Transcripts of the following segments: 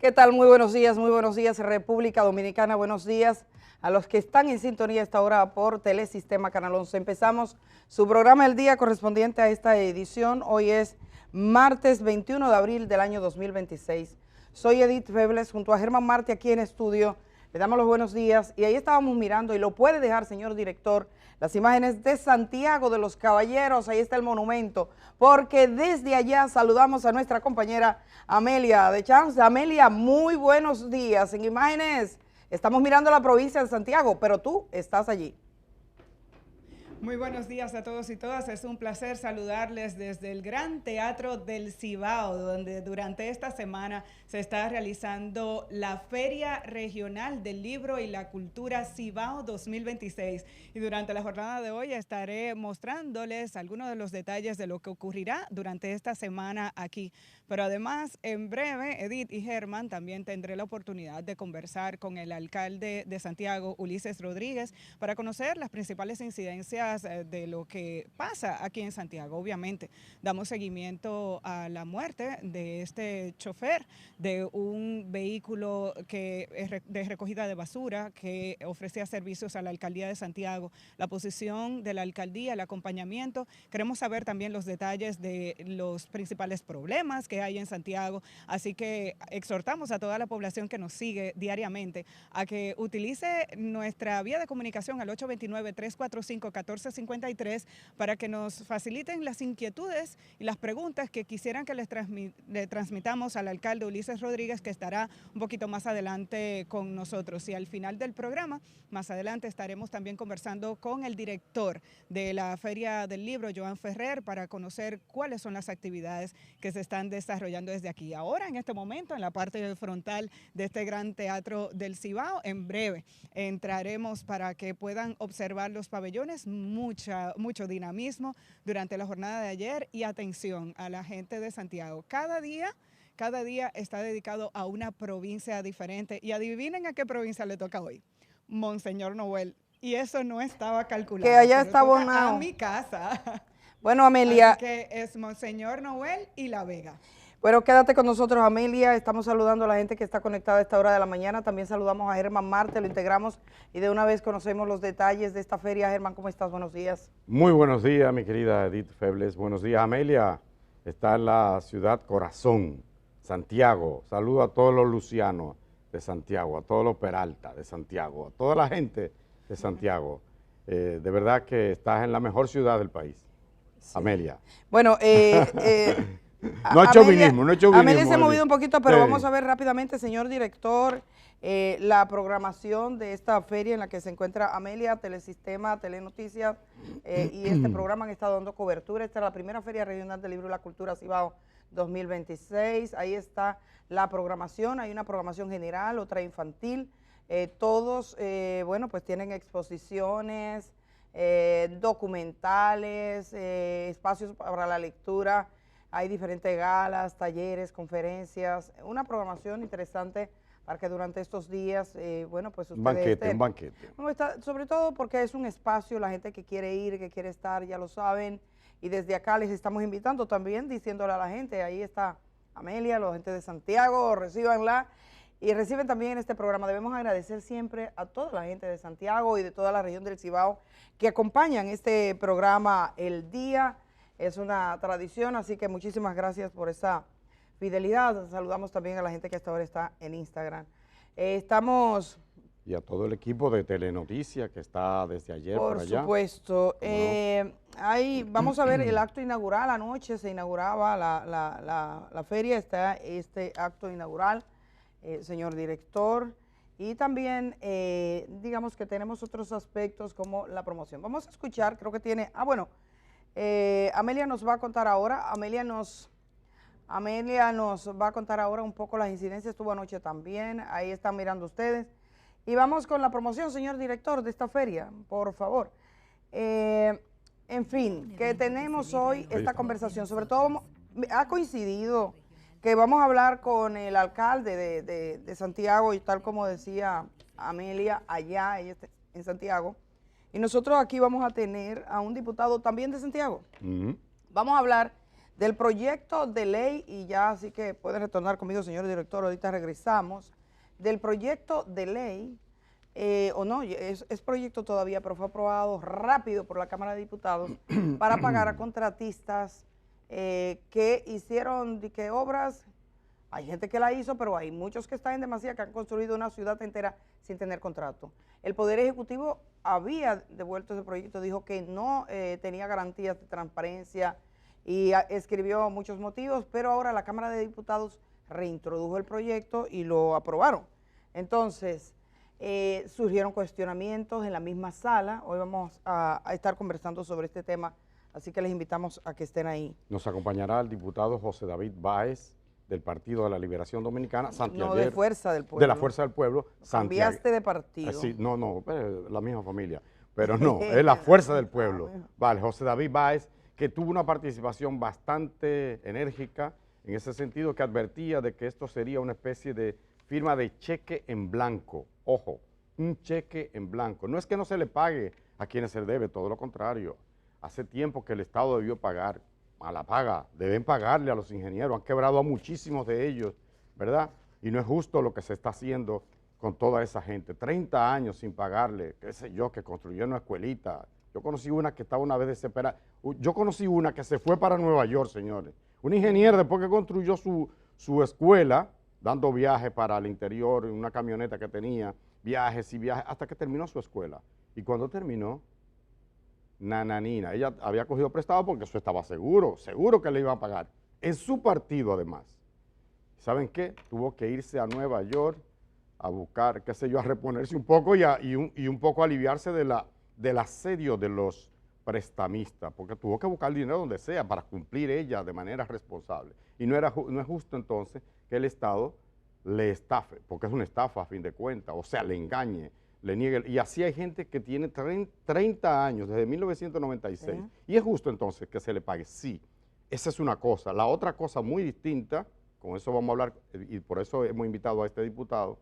¿Qué tal? Muy buenos días República Dominicana, buenos días a los que están en sintonía a esta hora por Telesistema Canal 11. Empezamos su programa El Día correspondiente a esta edición. Hoy es martes 21 de abril del año 2026. Soy Edith Febles junto a Germán Marte aquí en estudio. Le damos los buenos días y ahí estábamos mirando, y lo puede dejar, señor director, las imágenes de Santiago de los Caballeros. Ahí está el monumento, porque desde allá saludamos a nuestra compañera Amelia de Chance. Amelia, muy buenos días. En imágenes estamos mirando la provincia de Santiago, pero tú estás allí. Muy buenos días a todos y todas. Es un placer saludarles desde el Gran Teatro del Cibao, donde durante esta semana se está realizando la Feria Regional del Libro y la Cultura Cibao 2026. Y durante la jornada de hoy estaré mostrándoles algunos de los detalles de lo que ocurrirá durante esta semana aquí. Pero además, en breve, Edith y Germán, también tendré la oportunidad de conversar con el alcalde de Santiago, Ulises Rodríguez, para conocer las principales incidencias de lo que pasa aquí en Santiago. Obviamente, damos seguimiento a la muerte de este chofer de un vehículo de recogida de basura que ofrecía servicios a la alcaldía de Santiago, la posición de la alcaldía, el acompañamiento. Queremos saber también los detalles de los principales problemas que hay en Santiago, así que exhortamos a toda la población que nos sigue diariamente a que utilice nuestra vía de comunicación al 829-345-1453 para que nos faciliten las inquietudes y las preguntas que quisieran que le transmitamos al alcalde Ulises Rodríguez, que estará un poquito más adelante con nosotros. Y al final del programa, más adelante, estaremos también conversando con el director de la Feria del Libro, Joan Ferrer, para conocer cuáles son las actividades que se están desarrollando desde aquí. Ahora, en este momento, en la parte frontal de este Gran Teatro del Cibao, en breve entraremos para que puedan observar los pabellones, mucho dinamismo durante la jornada de ayer, y atención a la gente de Santiago. Cada día está dedicado a una provincia diferente, y adivinen a qué provincia le toca hoy. Monseñor Noel. Y eso no estaba calculado. Que allá está Bonao. A mi casa. Bueno, Amelia. Así que es Monseñor Noel y La Vega. Bueno, quédate con nosotros, Amelia. Estamos saludando a la gente que está conectada a esta hora de la mañana. También saludamos a Germán Marte, lo integramos y de una vez conocemos los detalles de esta feria. Germán, ¿cómo estás? Buenos días. Muy buenos días, mi querida Edith Febles. Buenos días, Amelia. Está en la ciudad corazón, Santiago. Saludo a todos los lucianos de Santiago, a todos los Peralta de Santiago, a toda la gente de Santiago. De verdad que estás en la mejor ciudad del país, sí. Amelia. Bueno, no es chauvinismo, no es chauvinismo. Amelia se ha movido un poquito, pero sí, vamos a ver rápidamente, señor director, la programación de esta feria en la que se encuentra Amelia, Telesistema, Telenoticias y este programa han estado dando cobertura. Esta es la primera Feria Regional del Libro y la Cultura Cibao 2026. Ahí está la programación, hay una programación general, otra infantil. Todos, bueno, pues tienen exposiciones, documentales, espacios para la lectura. Hay diferentes galas, talleres, conferencias, una programación interesante para que durante estos días, bueno, pues ustedes un banquete. No, sobre todo porque es un espacio, la gente que quiere ir, que quiere estar, ya lo saben, y desde acá les estamos invitando también, diciéndole a la gente, ahí está Amelia, la gente de Santiago, recíbanla, y reciben también en este programa. Debemos agradecer siempre a toda la gente de Santiago y de toda la región del Cibao que acompañan este programa El Día. Es una tradición, así que muchísimas gracias por esa fidelidad. Saludamos también a la gente que hasta ahora está en Instagram. Estamos... Y a todo el equipo de Telenoticias que está desde ayer por allá. Por supuesto. Vamos a ver el acto inaugural. Anoche se inauguraba la feria, está este acto inaugural, señor director. Y también, digamos que tenemos otros aspectos como la promoción. Vamos a escuchar, creo que tiene... Amelia nos va a contar ahora, Amelia nos va a contar ahora un poco las incidencias. Estuvo anoche también, ahí están mirando ustedes. Y vamos con la promoción, señor director, de esta feria, por favor. En fin, que tenemos hoy esta conversación, sobre todo ha coincidido que vamos a hablar con el alcalde de Santiago, y tal como decía Amelia, allá en Santiago. Y nosotros aquí vamos a tener a un diputado también de Santiago. Vamos a hablar del proyecto de ley, y ya así que puede retornar conmigo, señor director, ahorita regresamos, del proyecto de ley, o no, es proyecto todavía, pero fue aprobado rápido por la Cámara de Diputados para pagar a contratistas que hicieron que obras. Hay gente que la hizo, pero hay muchos que están en demasía, que han construido una ciudad entera sin tener contrato. El Poder Ejecutivo había devuelto ese proyecto, dijo que no tenía garantías de transparencia y escribió muchos motivos, pero ahora la Cámara de Diputados reintrodujo el proyecto y lo aprobaron. Entonces, surgieron cuestionamientos en la misma sala. Hoy vamos a estar conversando sobre este tema, así que les invitamos a que estén ahí. Nos acompañará el diputado José David Báez, del Partido de la Liberación Dominicana, No, de Fuerza del Pueblo. De la Fuerza del Pueblo, Santiago. Cambiaste de partido. Sí, no, la misma familia, pero no, es la Fuerza del Pueblo. Vale, José David Báez, que tuvo una participación bastante enérgica, en ese sentido que advertía de que esto sería una especie de firma de cheque en blanco. Ojo, un cheque en blanco. No es que no se le pague a quienes se debe, todo lo contrario. Hace tiempo que el Estado debió pagar, a la paga, deben pagarle a los ingenieros, han quebrado a muchísimos de ellos, ¿verdad? Y no es justo lo que se está haciendo con toda esa gente. 30 años sin pagarle, qué sé yo, que construyó una escuelita. Yo conocí una que estaba una vez desesperada. Yo conocí una que se fue para Nueva York, señores. Un ingeniero, después que construyó su escuela, dando viajes para el interior, en una camioneta que tenía, viajes y viajes, hasta que terminó su escuela. Y cuando terminó, nananina, ella había cogido prestado porque eso estaba seguro que le iban a pagar. En su partido, además. ¿Saben qué? Tuvo que irse a Nueva York a buscar, qué sé yo, a reponerse un poco y un poco aliviarse del asedio de los prestamistas, porque tuvo que buscar dinero donde sea para cumplir ella de manera responsable. Y no es justo entonces que el Estado le estafe, porque es una estafa a fin de cuentas, o sea, le engañe, le niegue. Y así hay gente que tiene 30 años, desde 1996, y es justo entonces que se le pague. Sí, esa es una cosa. La otra cosa muy distinta, con eso vamos a hablar, y por eso hemos invitado a este diputado,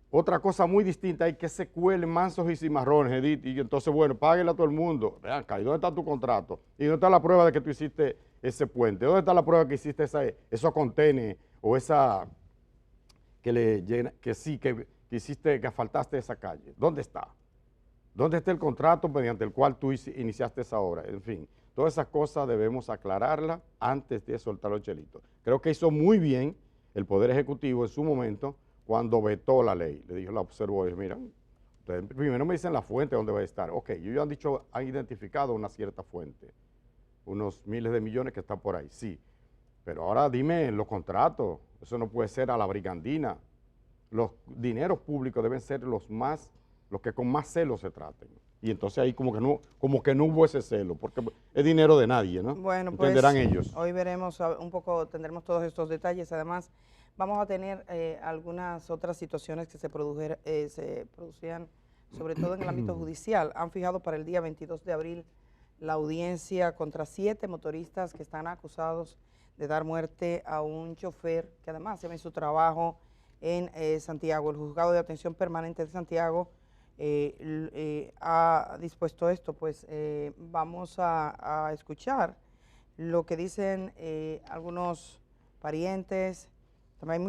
otra cosa muy distinta es que se cuelen mansos y cimarrones, Edith, y entonces, bueno, páguele a todo el mundo. Vean, ¿y dónde está tu contrato? ¿Y dónde está la prueba de que tú hiciste ese puente? ¿Dónde está la prueba que hiciste esos contenes o esa que hiciste, que asfaltaste esa calle? ¿Dónde está? ¿Dónde está el contrato mediante el cual tú iniciaste esa obra? En fin, todas esas cosas debemos aclararlas antes de soltar los chelitos. Creo que hizo muy bien el Poder Ejecutivo en su momento cuando vetó la ley. Le dijo, la observó, y dijo, mira, ustedes primero me dicen la fuente donde va a estar. Ok, ellos ya han identificado una cierta fuente, unos miles de millones que están por ahí, sí. Pero ahora dime los contratos, eso no puede ser a la brigandina. Los dineros públicos deben ser los que con más celo se traten. Y entonces ahí como que no hubo ese celo, porque es dinero de nadie, ¿no? Bueno, entenderán pues, ellos. Hoy veremos un poco, tendremos todos estos detalles. Además, vamos a tener algunas otras situaciones que se producían, sobre todo en el ámbito judicial. Han fijado para el día 22 de abril la audiencia contra 7 motoristas que están acusados de dar muerte a un chofer que además se ve su trabajo en Santiago. El Juzgado de Atención Permanente de Santiago ha dispuesto esto. Pues vamos a escuchar lo que dicen algunos parientes. También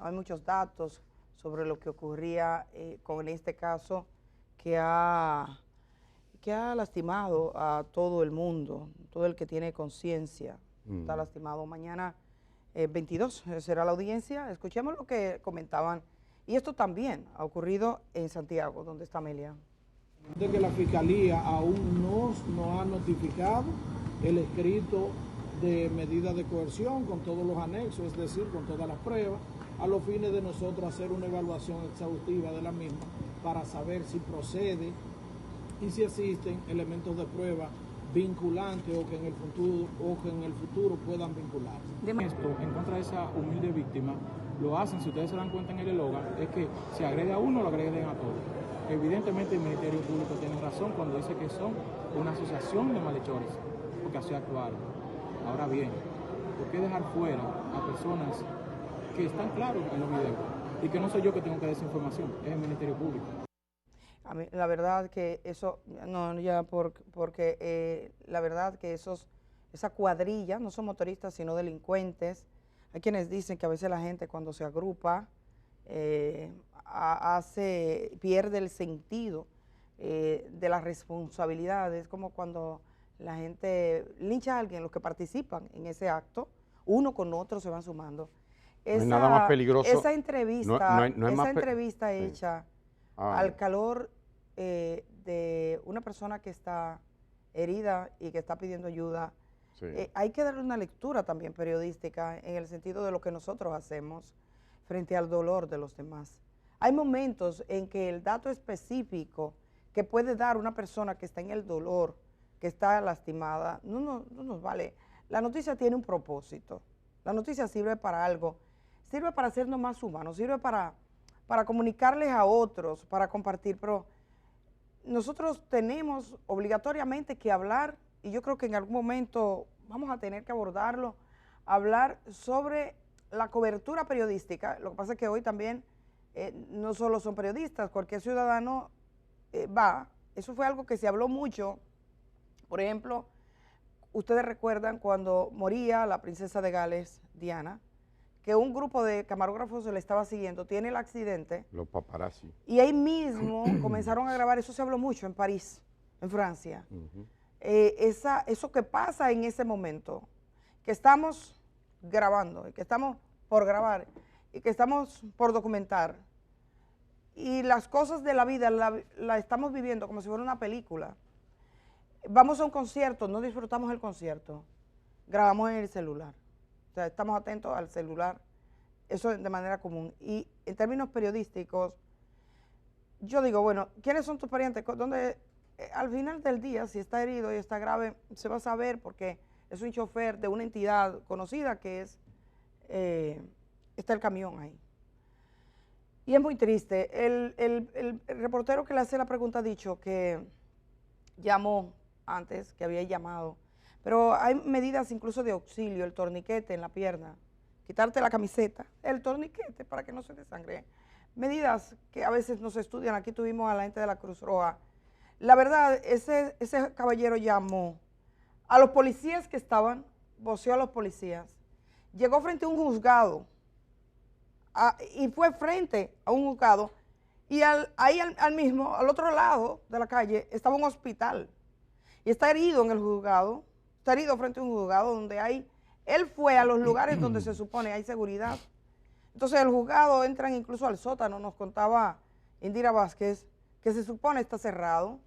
hay muchos datos sobre lo que ocurría con este caso que ha lastimado a todo el mundo, todo el que tiene conciencia. Está lastimado. Mañana 22 será la audiencia. Escuchemos lo que comentaban. Y esto también ha ocurrido en Santiago, donde está Amelia. De que la Fiscalía aún no ha notificado el escrito de medida de coerción con todos los anexos, es decir, con todas las pruebas, a los fines de nosotros hacer una evaluación exhaustiva de la misma para saber si procede y si existen elementos de prueba vinculantes o que en el futuro puedan vincularse. Esto en contra de esa humilde víctima lo hacen, si ustedes se dan cuenta en el eslogan, es que si agrede a uno, lo agreden a todos. Evidentemente el Ministerio Público tiene razón cuando dice que son una asociación de malhechores, porque así actuaron. Ahora bien, ¿por qué dejar fuera a personas que están claros en los videos? Y que no soy yo que tengo que dar esa información, es el Ministerio Público. A mí, la verdad que eso, no, ya porque la verdad que esos esa cuadrilla, no son motoristas sino delincuentes. Hay quienes dicen que a veces la gente cuando se agrupa pierde el sentido de las responsabilidades, como cuando la gente lincha a alguien, los que participan en ese acto, uno con otro se van sumando. No hay nada más peligroso. Esa entrevista, Sí. hecha al calor de una persona que está herida y que está pidiendo ayuda, Sí. hay que darle una lectura también periodística en el sentido de lo que nosotros hacemos frente al dolor de los demás. Hay momentos en que el dato específico que puede dar una persona que está en el dolor, que está lastimada, no nos vale. La noticia tiene un propósito, la noticia sirve para algo, sirve para hacernos más humanos, sirve para comunicarles a otros, para compartir, pero nosotros tenemos obligatoriamente que hablar, y yo creo que en algún momento vamos a tener que abordarlo, hablar sobre la cobertura periodística. Lo que pasa es que hoy también no solo son periodistas, cualquier ciudadano va. Eso fue algo que se habló mucho. Por ejemplo, ustedes recuerdan cuando moría la princesa de Gales, Diana, que un grupo de camarógrafos se le estaba siguiendo, tiene el accidente. Los paparazzi. Y ahí mismo comenzaron a grabar, eso se habló mucho en París, en Francia. Eso que pasa en ese momento, que estamos grabando, que estamos por grabar, y que estamos por documentar, y las cosas de la vida la estamos viviendo como si fuera una película. Vamos a un concierto, no disfrutamos el concierto, grabamos en el celular. O sea, estamos atentos al celular, eso de manera común. Y en términos periodísticos, yo digo, bueno, ¿quiénes son tus parientes? ¿Dónde? Al final del día, si está herido y está grave, se va a saber porque es un chofer de una entidad conocida que es, está el camión ahí. Y es muy triste. El reportero que le hace la pregunta ha dicho que llamó antes, que había llamado, pero hay medidas incluso de auxilio, el torniquete en la pierna, quitarte la camiseta, el torniquete para que no se desangre. Medidas que a veces no se estudian. Aquí tuvimos a la gente de la Cruz Roja. La verdad, ese caballero llamó a los policías que estaban, voceó a los policías, llegó frente a un juzgado y fue frente a un juzgado y ahí al otro lado de la calle estaba un hospital y está herido en el juzgado, está herido frente a un juzgado donde él fue a los lugares donde se supone hay seguridad. Entonces el juzgado entran incluso al sótano, nos contaba Indira Vázquez, que se supone está cerrado.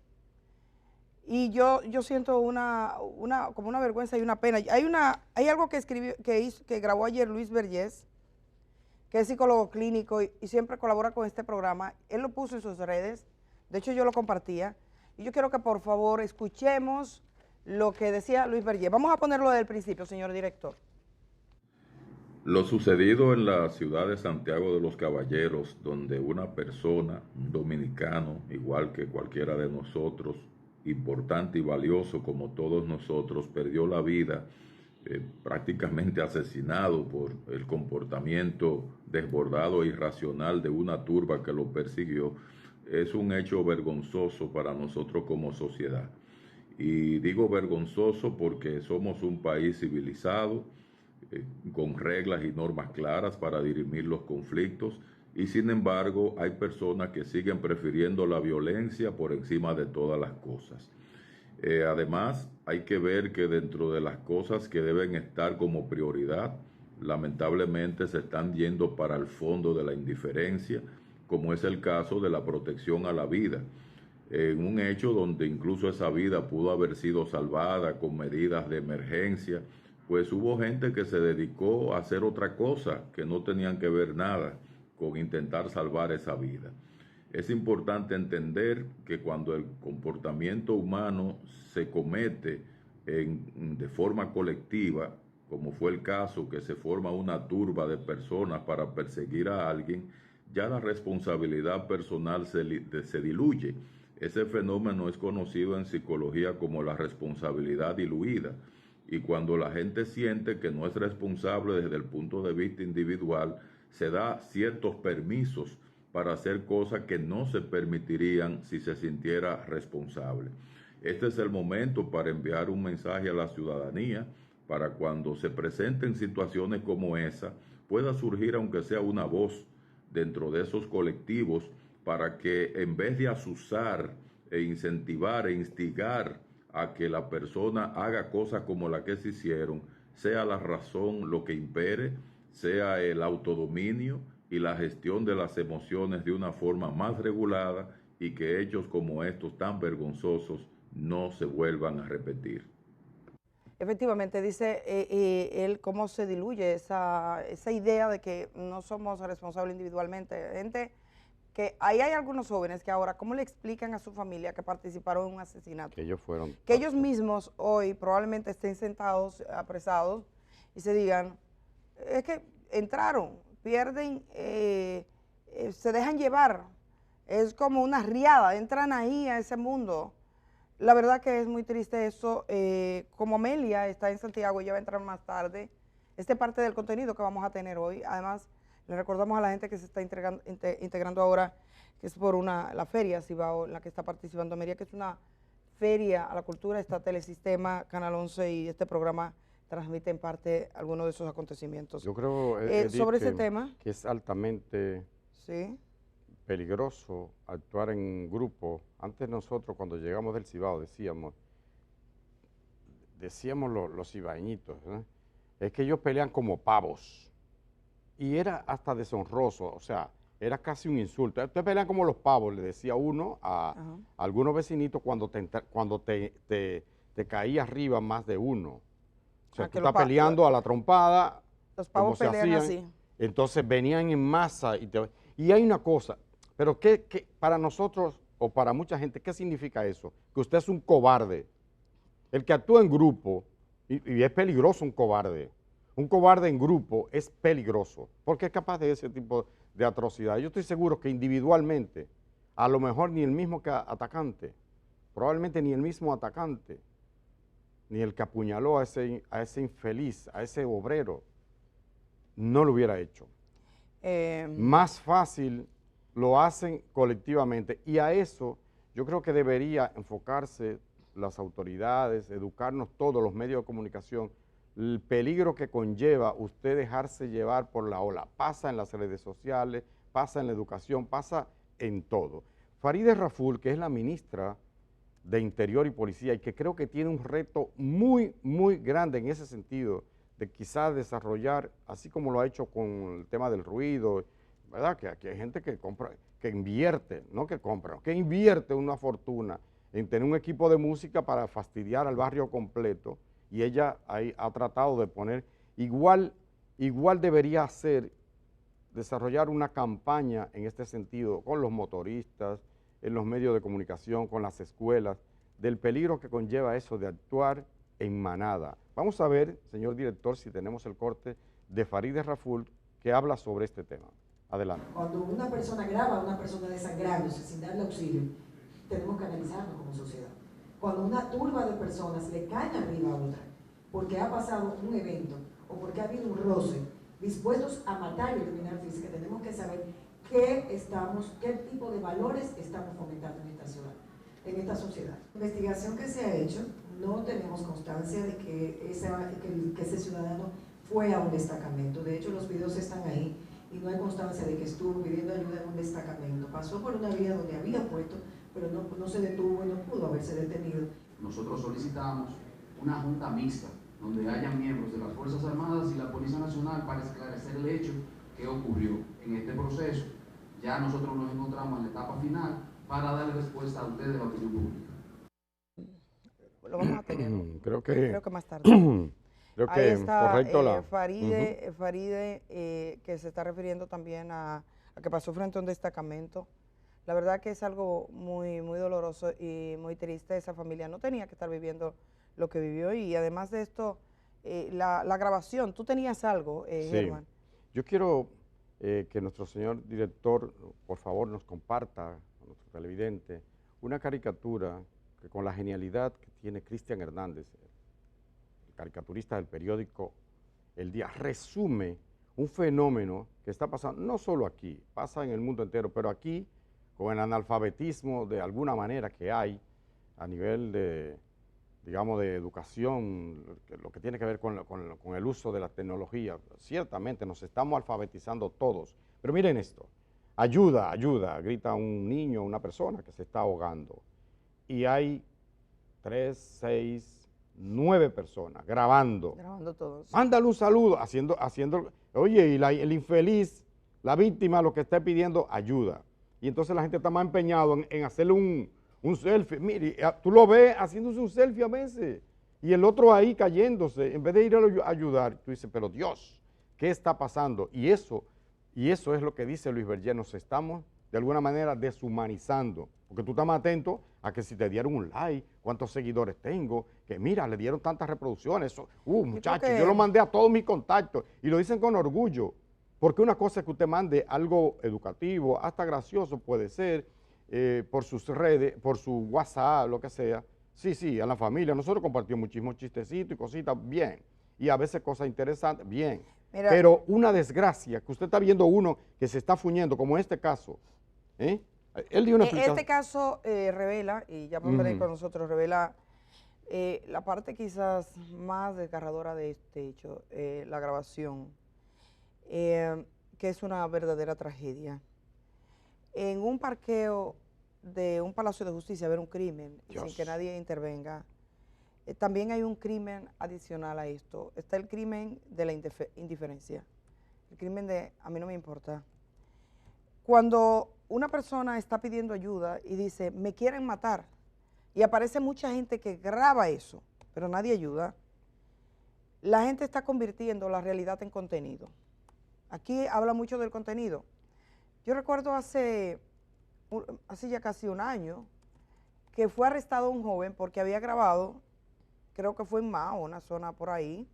Y yo siento como una vergüenza y una pena. Hay algo que grabó ayer Luis Vergés, que es psicólogo clínico y siempre colabora con este programa. Él lo puso en sus redes, de hecho yo lo compartía. Y yo quiero que por favor escuchemos lo que decía Luis Vergés. Vamos a ponerlo desde el principio, señor director. Lo sucedido en la ciudad de Santiago de los Caballeros, donde una persona, un dominicano, igual que cualquiera de nosotros, importante y valioso como todos nosotros, perdió la vida prácticamente asesinado por el comportamiento desbordado e irracional de una turba que lo persiguió, es un hecho vergonzoso para nosotros como sociedad. Y digo vergonzoso porque somos un país civilizado, con reglas y normas claras para dirimir los conflictos, y sin embargo hay personas que siguen prefiriendo la violencia por encima de todas las cosas. Además, hay que ver que dentro de las cosas que deben estar como prioridad, lamentablemente se están yendo para el fondo de la indiferencia, como es el caso de la protección a la vida, en un hecho donde incluso esa vida pudo haber sido salvada con medidas de emergencia, pues hubo gente que se dedicó a hacer otra cosa, que no tenían que ver nada con intentar salvar esa vida. Es importante entender que cuando el comportamiento humano se comete de forma colectiva, como fue el caso que se forma una turba de personas para perseguir a alguien, ya la responsabilidad personal se diluye. Ese fenómeno es conocido en psicología como la responsabilidad diluida. Y cuando la gente siente que no es responsable desde el punto de vista individual, se da ciertos permisos para hacer cosas que no se permitirían si se sintiera responsable. Este es el momento para enviar un mensaje a la ciudadanía para cuando se presenten situaciones como esa, pueda surgir aunque sea una voz dentro de esos colectivos para que en vez de asusar e incentivar e instigar a que la persona haga cosas como las que se hicieron, sea la razón lo que impere, sea el autodominio y la gestión de las emociones de una forma más regulada y que hechos como estos tan vergonzosos no se vuelvan a repetir. Efectivamente, dice él cómo se diluye esa idea de que no somos responsables individualmente. Gente que ahí hay algunos jóvenes que ahora, ¿cómo le explican a su familia que participaron en un asesinato? Que ellos fueron. Que ellos mismos hoy probablemente estén sentados, apresados, y se digan, es que entraron, pierden, se dejan llevar. Es como una riada, entran ahí a ese mundo. La verdad que es muy triste eso. Como Amelia está en Santiago, ella va a entrar más tarde. Este es parte del contenido que vamos a tener hoy. Además, le recordamos a la gente que se está integrando ahora, que es por la feria Cibao, en la que está participando Amelia, que es una feria a la cultura. Está Telesistema, Canal 11 y este programa transmite en parte algunos de esos acontecimientos. Yo creo, Edith, sobre ese tema. Que es altamente peligroso actuar en grupo. Antes nosotros, cuando llegamos del Cibao, decíamos los cibaeñitos, ¿eh? Es que ellos pelean como pavos. Y era hasta deshonroso, o sea, era casi un insulto. Ustedes pelean como los pavos, le decía uno a algunos vecinitos cuando te caía arriba más de uno. O sea, tú estás peleando a la trompada. Los pavos pelean así. Entonces venían en masa. Y hay una cosa, pero ¿qué para nosotros o para mucha gente, qué significa eso? Que usted es un cobarde. El que actúa en grupo, y es peligroso un cobarde. Un cobarde en grupo es peligroso, porque es capaz de ese tipo de atrocidades. Yo estoy seguro que individualmente, a lo mejor ni el mismo atacante, probablemente ni el mismo atacante, ni el que apuñaló a ese infeliz, a ese obrero, no lo hubiera hecho. Más fácil lo hacen colectivamente, y a eso yo creo que debería enfocarse las autoridades, educarnos todos los medios de comunicación, el peligro que conlleva usted dejarse llevar por la ola. Pasa en las redes sociales, pasa en la educación, pasa en todo. Farideh Raful, que es la ministra de Interior y Policía y que creo que tiene un reto muy, muy grande en ese sentido, de quizás desarrollar, así como lo ha hecho con el tema del ruido, ¿verdad? Que aquí hay gente que compra, que invierte, no que compra, que invierte una fortuna en tener un equipo de música para fastidiar al barrio completo. Y ella ahí ha tratado de poner, igual debería hacer, desarrollar una campaña en este sentido con los motoristas, en los medios de comunicación, con las escuelas, del peligro que conlleva eso de actuar en manada. Vamos a ver, señor director, si tenemos el corte de Farideh Raful que habla sobre este tema. Adelante. Cuando una persona graba a una persona desangrándose sin darle auxilio, tenemos que analizarlo como sociedad. Cuando una turba de personas le caen arriba a otra, porque ha pasado un evento o porque ha habido un roce, dispuestos a matar y eliminar física, tenemos que saber qué tipo de valores estamos fomentando en esta ciudad, en esta sociedad. La investigación que se ha hecho, no tenemos constancia de que ese ciudadano fue a un destacamento. De hecho, los videos están ahí y no hay constancia de que estuvo pidiendo ayuda en un destacamento. Pasó por una vía donde había puesto, pero no se detuvo y no pudo haberse detenido. Nosotros solicitamos una junta mixta donde haya miembros de las Fuerzas Armadas y la Policía Nacional para esclarecer el hecho que ocurrió. En este proceso ya nosotros nos encontramos en la etapa final para darle respuesta a ustedes, la opinión pública. Lo vamos a tener. Creo que más tarde. Creo que ahí está correcto Farideh, que se está refiriendo también a que pasó frente a un destacamento. La verdad que es algo muy, muy doloroso y muy triste. Esa familia no tenía que estar viviendo lo que vivió y además de esto, la grabación, tú tenías algo, Germán. Yo quiero que nuestro señor director, por favor, nos comparta, a nuestro televidente, una caricatura que con la genialidad que tiene Cristian Hernández, el caricaturista del periódico El Día, resume un fenómeno que está pasando, no solo aquí, pasa en el mundo entero, pero aquí, con el analfabetismo de alguna manera que hay, a nivel de, digamos, de educación, lo que tiene que ver con el uso de la tecnología. Ciertamente nos estamos alfabetizando todos, pero miren esto, ayuda, ayuda, grita un niño, una persona que se está ahogando, y hay 3, 6, 9 personas grabando. Grabando todos. Mándale un saludo, haciendo, oye, y el infeliz, la víctima, lo que está pidiendo ayuda. Y entonces la gente está más empeñado en hacerle un selfie. Mire, tú lo ves haciéndose un selfie a veces, y el otro ahí cayéndose, en vez de ir a ayudar. Tú dices, pero Dios, ¿qué está pasando? Y eso es lo que dice Luis Berger, nos estamos de alguna manera deshumanizando, porque tú estás más atento a que si te dieron un like, cuántos seguidores tengo, que mira, le dieron tantas reproducciones, muchachos, yo lo mandé a todos mis contactos, y lo dicen con orgullo, porque una cosa es que usted mande algo educativo, hasta gracioso puede ser, por sus redes, por su WhatsApp, lo que sea. Sí, a la familia, nosotros compartimos muchísimos chistecitos y cositas, bien, y a veces cosas interesantes, bien. Mira, pero una desgracia, que usted está viendo uno que se está fuñendo, como este caso, él dio una explicación. Este caso revela, y ya con nosotros, revela la parte quizás más desgarradora de este hecho, la grabación, que es una verdadera tragedia. En un parqueo de un palacio de justicia, haber un crimen, sin que nadie intervenga. También hay un crimen adicional a esto. Está el crimen de la indiferencia. El crimen de a mí no me importa. Cuando una persona está pidiendo ayuda y dice, me quieren matar, y aparece mucha gente que graba eso, pero nadie ayuda, la gente está convirtiendo la realidad en contenido. Aquí habla mucho del contenido. Yo recuerdo hace ya casi un año que fue arrestado un joven porque había grabado, creo que fue en Mao, una zona por ahí,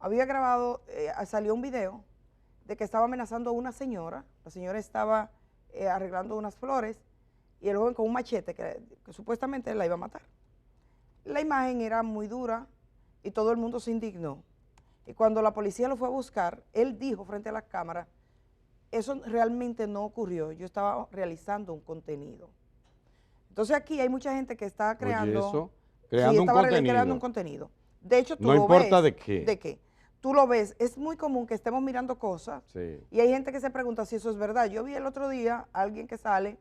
había grabado, salió un video de que estaba amenazando a una señora, la señora estaba arreglando unas flores y el joven con un machete que supuestamente la iba a matar. La imagen era muy dura y todo el mundo se indignó. Y cuando la policía lo fue a buscar, él dijo frente a la cámara, eso realmente no ocurrió, yo estaba realizando un contenido. Entonces aquí hay mucha gente que está creando, eso, creando un contenido. De hecho, tú no lo importa ves. ¿De qué? Tú lo ves, es muy común que estemos mirando cosas y hay gente que se pregunta si eso es verdad. Yo vi el otro día a alguien que sale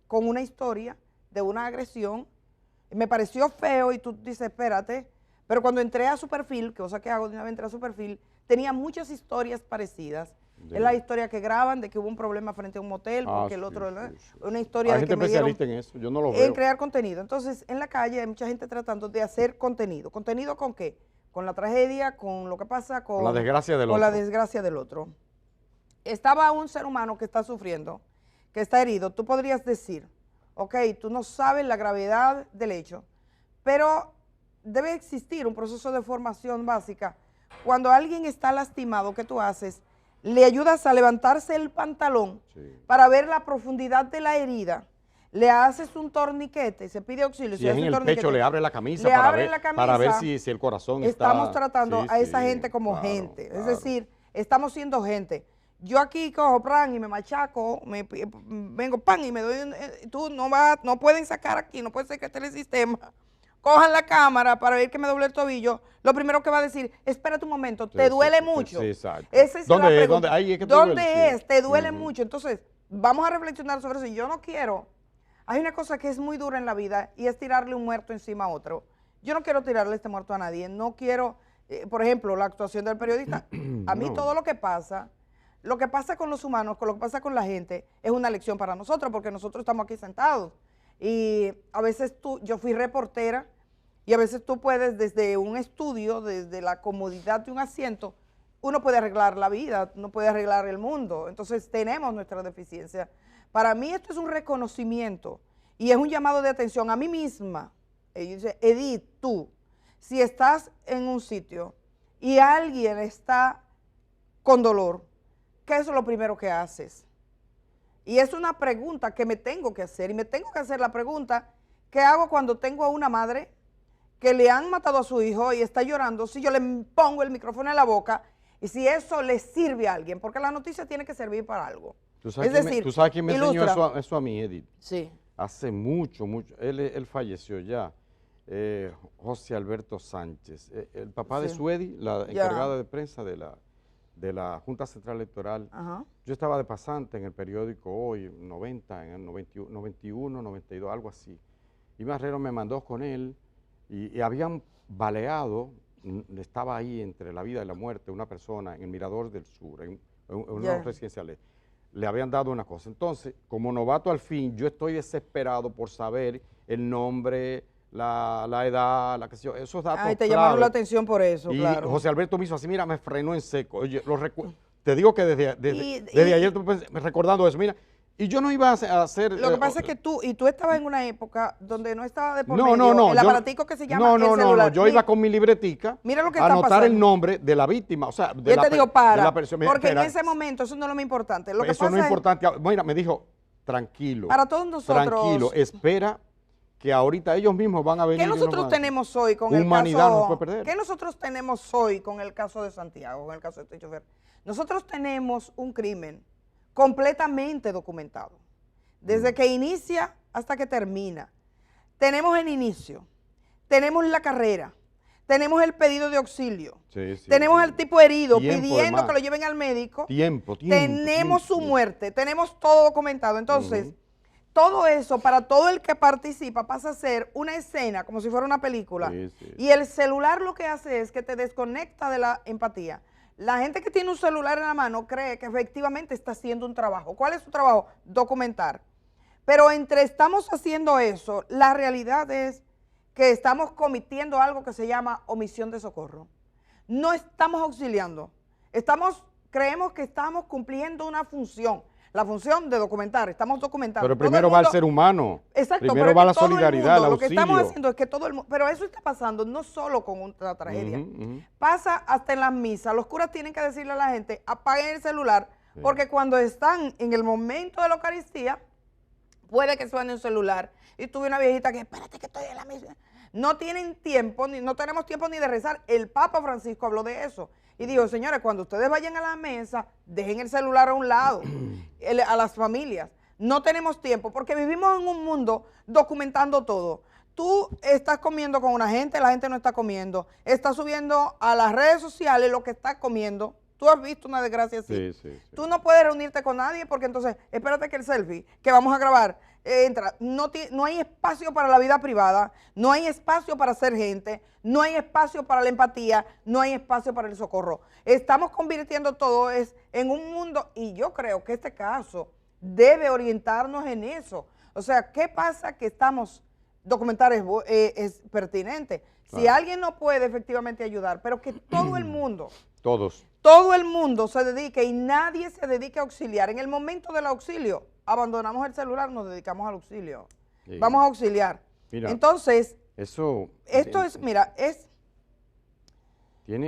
con una historia de una agresión, me pareció feo y tú dices, espérate, pero cuando entré a su perfil, cosa que hago de una vez entré a su perfil, tenía muchas historias parecidas. Es la historia que graban de que hubo un problema frente a un motel, porque el otro, una historia hay de gente que me dieron especialista en eso, yo no lo veo. En crear contenido. Entonces, en la calle hay mucha gente tratando de hacer contenido. ¿Contenido con qué? Con la tragedia, con lo que pasa, con la desgracia del otro. Con la desgracia del otro. Estaba un ser humano que está sufriendo, que está herido. Tú podrías decir, ok, tú no sabes la gravedad del hecho, pero debe existir un proceso de formación básica. Cuando alguien está lastimado, ¿qué tú haces? Le ayudas a levantarse el pantalón para ver la profundidad de la herida, le haces un torniquete, se pide auxilio. Si es en el pecho, le abre la camisa, para ver si el corazón está... Estamos tratando a esa gente como gente, es decir, estamos siendo gente. Yo aquí cojo plan y me machaco, vengo pan y me doy, tú no pueden sacar aquí, no puede ser que esté el sistema. Cojan la cámara para ver que me doble el tobillo, lo primero que va a decir, espérate un momento, ¿te duele mucho? Sí, exacto. Esa es la pregunta. ¿Dónde es? ¿Te duele mucho? Entonces, vamos a reflexionar sobre eso. Yo no quiero, hay una cosa que es muy dura en la vida y es tirarle un muerto encima a otro. Yo no quiero tirarle este muerto a nadie, no quiero, por ejemplo, la actuación del periodista. A mí todo lo que pasa con los humanos, con lo que pasa con la gente, es una lección para nosotros, porque nosotros estamos aquí sentados. Y a veces yo fui reportera, y a veces tú puedes, desde un estudio, desde la comodidad de un asiento, uno puede arreglar la vida, uno puede arreglar el mundo. Entonces tenemos nuestra deficiencia. Para mí esto es un reconocimiento y es un llamado de atención a mí misma. Y dice, Edith, tú, si estás en un sitio y alguien está con dolor, ¿qué es lo primero que haces? Y es una pregunta que me tengo que hacer, y me tengo que hacer la pregunta, ¿qué hago cuando tengo a una madre que le han matado a su hijo y está llorando? Si yo le pongo el micrófono en la boca y si eso le sirve a alguien, porque la noticia tiene que servir para algo. ¿Tú sabes quién me enseñó eso a mí, Edith? Sí. hace mucho, él falleció ya, José Alberto Sánchez, el papá de Sí. Suedi, la encargada de prensa de la Junta Central Electoral. Ajá. Yo estaba de pasante en el periódico Hoy, 90, en el 91, 92, algo así. Y Marrero me mandó con él y habían baleado, estaba ahí entre la vida y la muerte, una persona en el Mirador del Sur, en unos residenciales. Le habían dado una cosa. Entonces, como novato al fin, yo estoy desesperado por saber el nombre, la edad, esos datos. Ay, te llamaron la atención por eso, Y claro. José Alberto me hizo así, mira, me frenó en seco. Oye, te digo que desde ayer recordando eso, mira, y yo no iba a hacer... Lo que pasa es que tú estabas en una época donde no estaba de por No, medio no, no. el aparatico que se llama el celular. No, yo iba con mi libretica Mira lo que a está anotar pasando. el nombre de la víctima, o sea, de Yo la te digo, de la porque espera, en ese momento eso no es lo más importante. Lo que eso no pasa es importante. Mira, me dijo, tranquilo. Para todos nosotros. Tranquilo, espera que ahorita ellos mismos van a venir. ¿Qué nosotros tenemos hoy con Humanidad el no caso? se puede perder. ¿Qué nosotros tenemos hoy con el caso de Santiago, con el caso de este chofer? Nosotros tenemos un crimen completamente documentado. Desde que inicia hasta que termina. Tenemos el inicio, tenemos la carrera, tenemos el pedido de auxilio, tenemos al tipo herido pidiendo que lo lleven al médico, tenemos su muerte, tenemos todo documentado. Entonces, todo eso para todo el que participa pasa a ser una escena como si fuera una película. Y el celular lo que hace es que te desconecta de la empatía. La gente que tiene un celular en la mano cree que efectivamente está haciendo un trabajo. ¿Cuál es su trabajo? Documentar. Pero entre estamos haciendo eso, la realidad es que estamos cometiendo algo que se llama omisión de socorro. No estamos auxiliando, creemos que estamos cumpliendo una función, la función de documentar, estamos documentando. Pero primero va el ser humano, exacto, primero va la solidaridad, el auxilio. Lo que estamos haciendo es que todo el mundo, pero eso está pasando no solo con una tragedia, pasa hasta en las misas. Los curas tienen que decirle a la gente, apaguen el celular, porque cuando están en el momento de la Eucaristía, puede que suene un celular y tuve una viejita que, espérate que estoy en la misa. No tienen tiempo, no tenemos tiempo ni de rezar. El Papa Francisco habló de eso y dijo, señores, cuando ustedes vayan a la mesa, dejen el celular a un lado, a las familias. No tenemos tiempo porque vivimos en un mundo documentando todo. Tú estás comiendo con una gente, la gente no está comiendo. Estás subiendo a las redes sociales lo que estás comiendo. Tú has visto una desgracia así. Sí. Tú no puedes reunirte con nadie porque entonces, espérate que el selfie que vamos a grabar entra. No hay espacio para la vida privada, no hay espacio para ser gente, no hay espacio para la empatía, no hay espacio para el socorro. Estamos convirtiendo todo en un mundo y yo creo que este caso debe orientarnos en eso. O sea, ¿qué pasa que documentar es pertinente? Claro. Si alguien no puede efectivamente ayudar, pero que todo el mundo... Todo el mundo se dedique y nadie se dedique a auxiliar. En el momento del auxilio, abandonamos el celular, nos dedicamos al auxilio. Sí. Vamos a auxiliar. Mira, entonces, esto es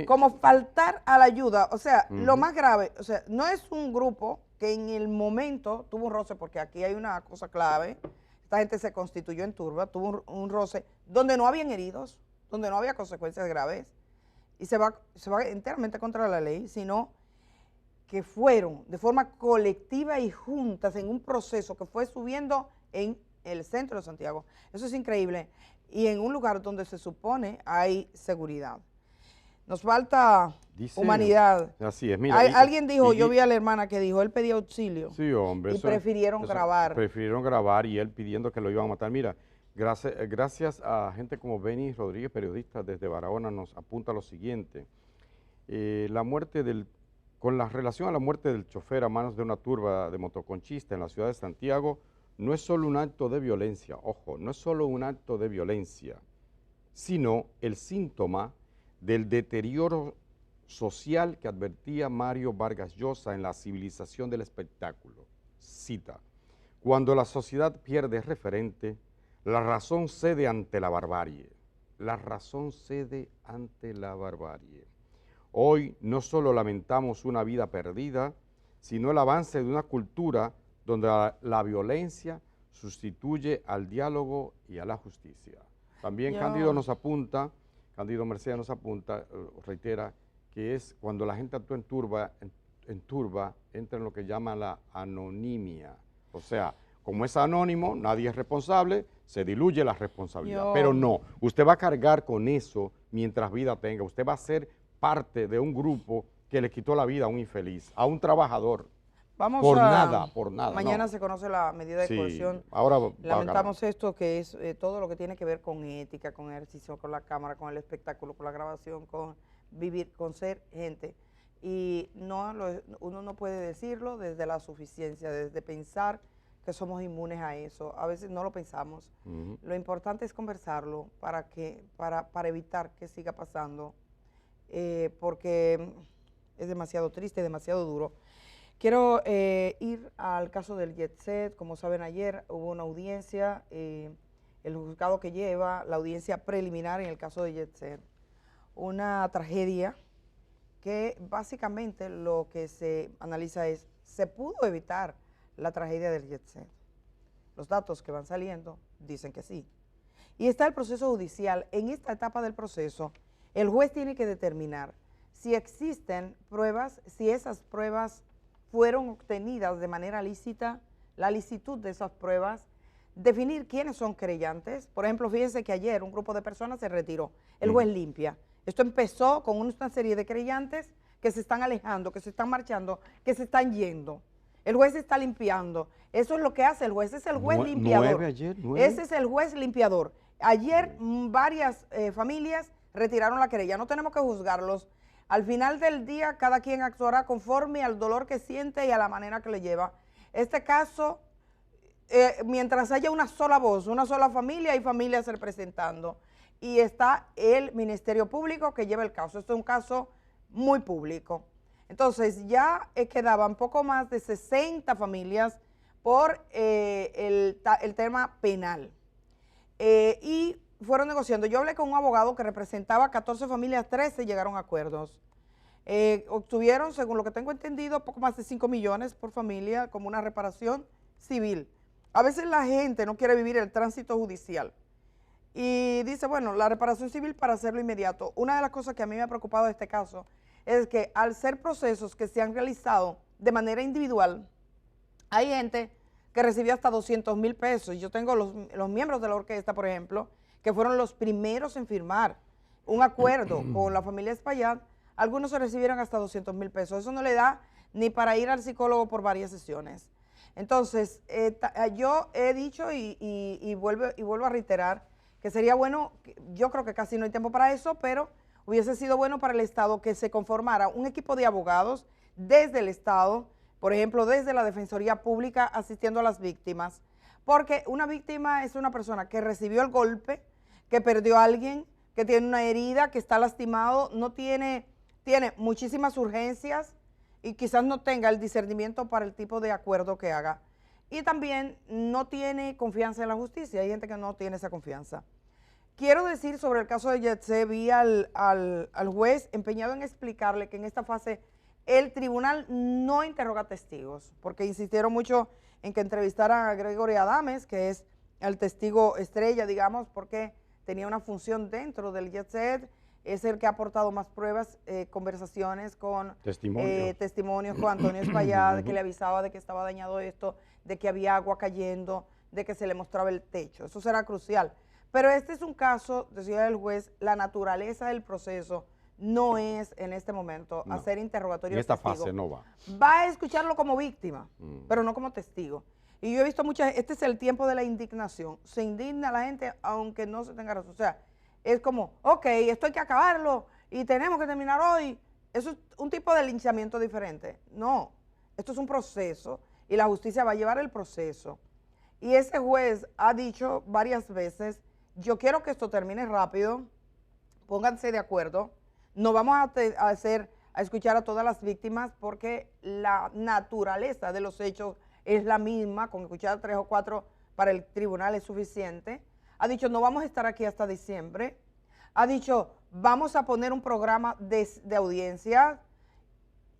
como faltar a la ayuda. O sea, lo más grave, o sea, no es un grupo que en el momento tuvo un roce, porque aquí hay una cosa clave. Esta gente se constituyó en turba, tuvo un roce donde no habían heridos, donde no había consecuencias graves. Y se va enteramente contra la ley, sino que fueron de forma colectiva y juntas en un proceso que fue subiendo en el centro de Santiago. Eso es increíble. Y en un lugar donde se supone hay seguridad. Nos falta humanidad. Así es, mira. Alguien dijo, yo vi a la hermana que dijo, él pedía auxilio. Sí, hombre. Y prefirieron grabar. Prefirieron grabar y él pidiendo que lo iban a matar. Mira. Gracias a gente como Benny Rodríguez, periodista desde Barahona, nos apunta lo siguiente. Con la relación a la muerte del chofer a manos de una turba de motoconchistas en la ciudad de Santiago, no es solo un acto de violencia, ojo, no es solo un acto de violencia, sino el síntoma del deterioro social que advertía Mario Vargas Llosa en La civilización del espectáculo. Cita, cuando la sociedad pierde referente, la razón cede ante la barbarie. La razón cede ante la barbarie. Hoy no solo lamentamos una vida perdida, sino el avance de una cultura donde la violencia sustituye al diálogo y a la justicia. También Cándido Merced nos apunta, reitera, que es cuando la gente actúa en turba, entra en lo que llama la anonimia. O sea, como es anónimo, nadie es responsable, se diluye la responsabilidad. Yo- Pero no, usted va a cargar con eso mientras vida tenga. Usted va a ser parte de un grupo que le quitó la vida a un infeliz, a un trabajador. Vamos Por a- nada, por nada. Mañana no. se conoce la medida de Sí, coerción. ahora va a Lamentamos esto, que es todo lo que tiene que ver con ética, con ejercicio, con la cámara, con el espectáculo, con la grabación, con vivir, con ser gente. Y uno no puede decirlo desde la suficiencia, desde pensar que somos inmunes a eso. A veces no lo pensamos. Ujú. Lo importante es conversarlo para evitar que siga pasando, porque es demasiado triste, demasiado duro. Quiero ir al caso del Jet Set. Como saben, ayer hubo una audiencia, el juzgado que lleva la audiencia preliminar en el caso de Jet Set. Una tragedia que básicamente lo que se analiza es, ¿se pudo evitar la tragedia del Jet Set? Los datos que van saliendo dicen que sí. Y está el proceso judicial. En esta etapa del proceso, el juez tiene que determinar si existen pruebas, si esas pruebas fueron obtenidas de manera lícita, la licitud de esas pruebas, definir quiénes son querellantes. Por ejemplo, fíjense que ayer un grupo de personas se retiró. El juez limpia. Esto empezó con una serie de querellantes que se están alejando, que se están marchando, que se están yendo. El juez está limpiando. Eso es lo que hace el juez. Ese es el juez limpiador. 9 ayer, 9. Ese es el juez limpiador. Ayer varias familias retiraron la querella. No tenemos que juzgarlos. Al final del día, cada quien actuará conforme al dolor que siente y a la manera que le lleva. Este caso, mientras haya una sola voz, una sola familia, hay familias representando. Y está el Ministerio Público que lleva el caso. Este es un caso muy público. Entonces, ya quedaban poco más de 60 familias por el tema penal. Y fueron negociando. Yo hablé con un abogado que representaba 14 familias, 13 llegaron a acuerdos. Obtuvieron, según lo que tengo entendido, poco más de 5 millones por familia como una reparación civil. A veces la gente no quiere vivir el tránsito judicial y dice, bueno, la reparación civil para hacerlo inmediato. Una de las cosas que a mí me ha preocupado de este caso es que al ser procesos que se han realizado de manera individual, hay gente que recibió hasta 200,000 pesos. Yo tengo los miembros de la orquesta, por ejemplo, que fueron los primeros en firmar un acuerdo con la familia Espaillat. Algunos se recibieron hasta 200,000 pesos. Eso no le da ni para ir al psicólogo por varias sesiones. Entonces, yo he dicho y vuelvo a reiterar que sería bueno, yo creo que casi no hay tiempo para eso, pero hubiese sido bueno para el Estado que se conformara un equipo de abogados desde el Estado, por ejemplo, desde la Defensoría Pública asistiendo a las víctimas, porque una víctima es una persona que recibió el golpe, que perdió a alguien, que tiene una herida, que está lastimado, tiene muchísimas urgencias y quizás no tenga el discernimiento para el tipo de acuerdo que haga. Y también no tiene confianza en la justicia, hay gente que no tiene esa confianza. Quiero decir sobre el caso de Yetse, vi al juez empeñado en explicarle que en esta fase el tribunal no interroga testigos, porque insistieron mucho en que entrevistaran a Gregory Adames, que es el testigo estrella, digamos, porque tenía una función dentro del Yetse, es el que ha aportado más pruebas, conversaciones con testimonios con Antonio Espaillat, que le avisaba de que estaba dañado esto, de que había agua cayendo, de que se le mostraba el techo. Eso será crucial. Pero este es un caso, decía el juez, la naturaleza del proceso no es en este momento hacer interrogatorio en esta testigo. fase no va. Va a escucharlo como víctima, pero no como testigo. Y yo he visto este es el tiempo de la indignación. Se indigna la gente aunque no se tenga razón. O sea, es como, ok, esto hay que acabarlo y tenemos que terminar hoy. Eso es un tipo de linchamiento diferente. No, esto es un proceso y la justicia va a llevar el proceso. Y ese juez ha dicho varias veces, yo quiero que esto termine rápido, pónganse de acuerdo, no vamos a escuchar a todas las víctimas porque la naturaleza de los hechos es la misma, con escuchar a 3 o 4 para el tribunal es suficiente. Ha dicho, no vamos a estar aquí hasta diciembre. Ha dicho, vamos a poner un programa de audiencia.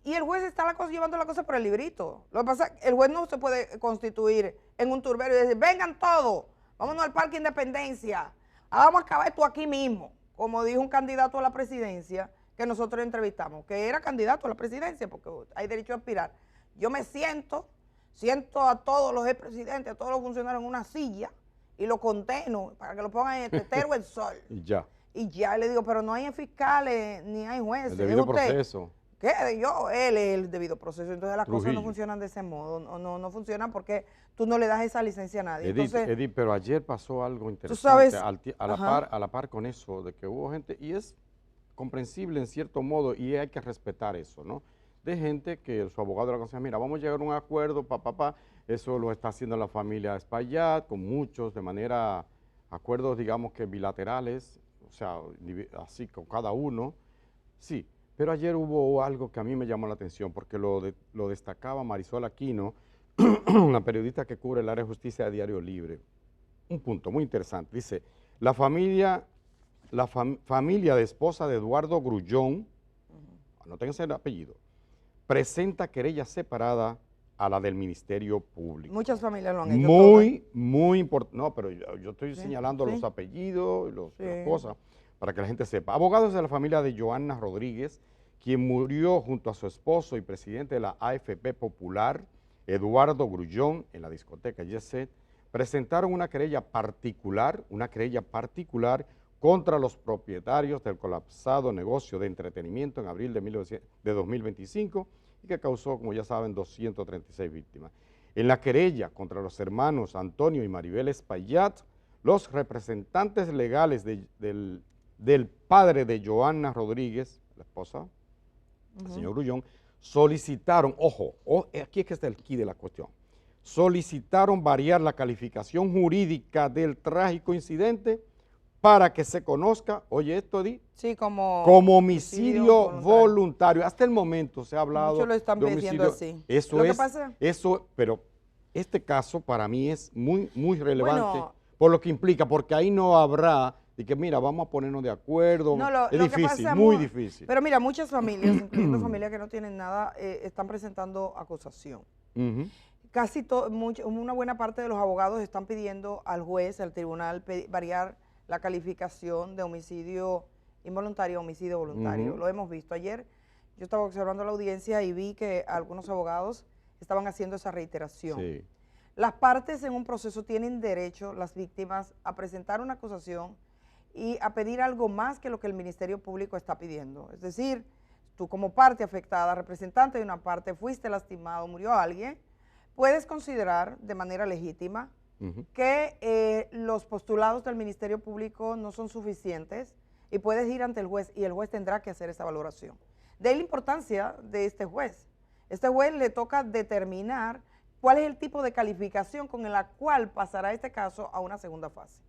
Y el juez está llevando la cosa por el librito. Lo que pasa es que el juez no se puede constituir en un turbero y decir, vengan todos, vámonos al Parque Independencia, vamos a acabar esto aquí mismo. Como dijo un candidato a la presidencia que nosotros entrevistamos, que era candidato a la presidencia porque hay derecho a aspirar. Yo me siento, siento a todos los expresidentes, a todos los funcionarios en una silla y lo condeno para que lo pongan en el tetero del sol. Y ya. Y ya le digo, pero no hay fiscales ni hay jueces. El debido ¿es usted? proceso. ¿Qué? Yo, él es el debido proceso. Entonces las cosas no Trujillo. funcionan de ese modo, no funcionan porque tú no le das esa licencia a nadie. Entonces, Edith, pero ayer pasó algo interesante sabes, a la par con eso, de que hubo gente, y es comprensible en cierto modo, y hay que respetar eso, ¿no? De gente que su abogado le aconseja, mira, vamos a llegar a un acuerdo, eso lo está haciendo la familia Espaillat, con muchos, de manera, acuerdos, digamos que bilaterales, o sea, así con cada uno, sí. Pero ayer hubo algo que a mí me llamó la atención, porque lo destacaba Marisol Aquino, una periodista que cubre el área de justicia de Diario Libre. Un punto muy interesante. Dice, la familia de esposa de Eduardo Grullón, anótense el apellido, presenta querella separada a la del Ministerio Público. muchas familias lo han hecho. Muy importante. No, pero yo estoy señalando sí. los apellidos, Sí. las cosas, para que la gente sepa. Abogados de la familia de Johanna Rodríguez, quien murió junto a su esposo y presidente de la AFP Popular, Eduardo Grullón, en la discoteca Jet Set, presentaron una querella particular contra los propietarios del colapsado negocio de entretenimiento en abril de 2025 y que causó, como ya saben, 236 víctimas. En la querella contra los hermanos Antonio y Maribel Espaillat, los representantes legales del padre de Johanna Rodríguez, la esposa, el señor Grullón, solicitaron, ojo, aquí es que está el quid de la cuestión, solicitaron variar la calificación jurídica del trágico incidente para que se conozca, oye esto, Edith, Sí, como homicidio voluntario. Hasta el momento se ha hablado muchos lo están de diciendo homicidio. así. Eso Lo que es, pasa- pero este caso para mí es muy relevante Bueno, por lo que implica, porque ahí no habrá de que mira, vamos a ponernos de acuerdo. No, es lo que difícil, pasa, muy amor, difícil. Pero mira, muchas familias, incluyendo familias que no tienen nada, están presentando acusación. Ujú. Casi una buena parte de los abogados están pidiendo al juez, al tribunal, variar la calificación de homicidio involuntario a homicidio voluntario. Ujú. Lo hemos visto. Ayer yo estaba observando la audiencia y vi que algunos abogados estaban haciendo esa reiteración. Sí. Las partes en un proceso tienen derecho, las víctimas, a presentar una acusación y a pedir algo más que lo que el Ministerio Público está pidiendo. Es decir, tú como parte afectada, representante de una parte, fuiste lastimado, murió alguien, puedes considerar de manera legítima que los postulados del Ministerio Público no son suficientes y puedes ir ante el juez y el juez tendrá que hacer esa valoración. De ahí la importancia de este juez. Este juez le toca determinar cuál es el tipo de calificación con la cual pasará este caso a una segunda fase.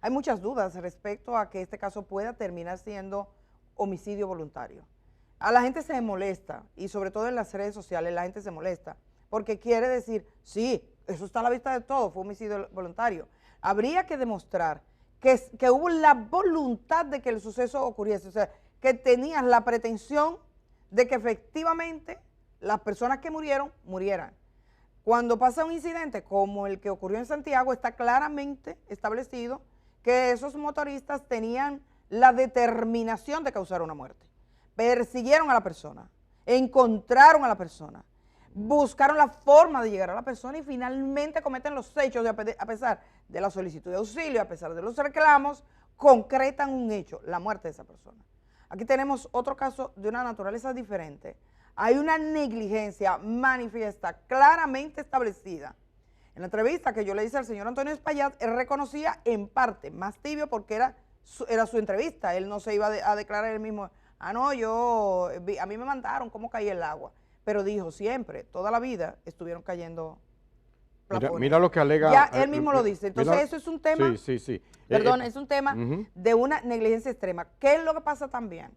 Hay muchas dudas respecto a que este caso pueda terminar siendo homicidio voluntario. A la gente se molesta, y sobre todo en las redes sociales la gente se molesta, porque quiere decir, sí, eso está a la vista de todo, fue homicidio voluntario. Habría que demostrar que hubo la voluntad de que el suceso ocurriese, o sea, que tenías la pretensión de que efectivamente las personas que murieran. Cuando pasa un incidente como el que ocurrió en Santiago, está claramente establecido que esos motoristas tenían la determinación de causar una muerte. Persiguieron a la persona, encontraron a la persona, buscaron la forma de llegar a la persona y finalmente cometen los hechos, a pesar de la solicitud de auxilio, a pesar de los reclamos, concretan un hecho, la muerte de esa persona. Aquí tenemos otro caso de una naturaleza diferente. Hay una negligencia manifiesta, claramente establecida. En la entrevista que yo le hice al señor Antonio Espaillat, él reconocía en parte, más tibio porque era su entrevista, él no se iba a declarar él mismo, a mí me mandaron cómo caía el agua, pero dijo siempre, toda la vida estuvieron cayendo plafones. Mira lo que alega. Ya él mismo lo dice, entonces eso es un tema, Sí. perdón, es un tema de una negligencia extrema. ¿Qué es lo que pasa también?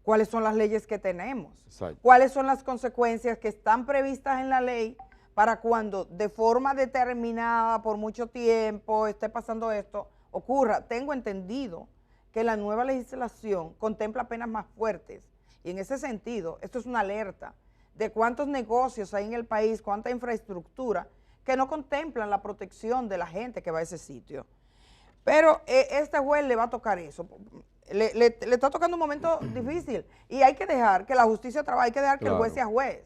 ¿Cuáles son las leyes que tenemos? Exacto. ¿Cuáles son las consecuencias que están previstas en la ley para cuando de forma determinada por mucho tiempo esté pasando esto, ocurra? Tengo entendido que la nueva legislación contempla penas más fuertes y en ese sentido esto es una alerta de cuántos negocios hay en el país, cuánta infraestructura que no contemplan la protección de la gente que va a ese sitio. Pero este juez le va a tocar eso. Le está tocando un momento difícil y hay que dejar que la justicia trabaje, hay que dejar que el juez sea juez.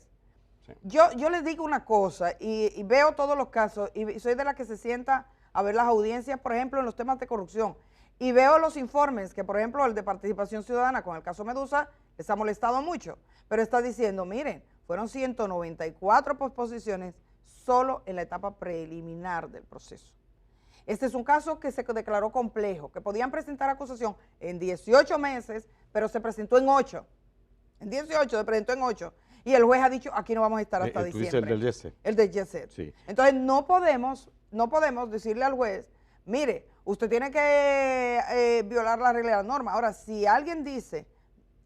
Sí. Yo les digo una cosa, y veo todos los casos, y soy de la que se sienta a ver las audiencias, por ejemplo, en los temas de corrupción, y veo los informes que, por ejemplo, el de Participación Ciudadana con el caso Medusa les ha molestado mucho, pero está diciendo, miren, fueron 194 posposiciones solo en la etapa preliminar del proceso. Este es un caso que se declaró complejo, que podían presentar acusación en 18 meses, pero se presentó en 8. En 18 se presentó en 8. Y el juez ha dicho, aquí no vamos a estar hasta diciembre. ¿Tú dices el del Yeset? El del Yeset. Sí. Entonces no podemos decirle al juez, mire, usted tiene que violar la regla de la norma. Ahora, si alguien dice,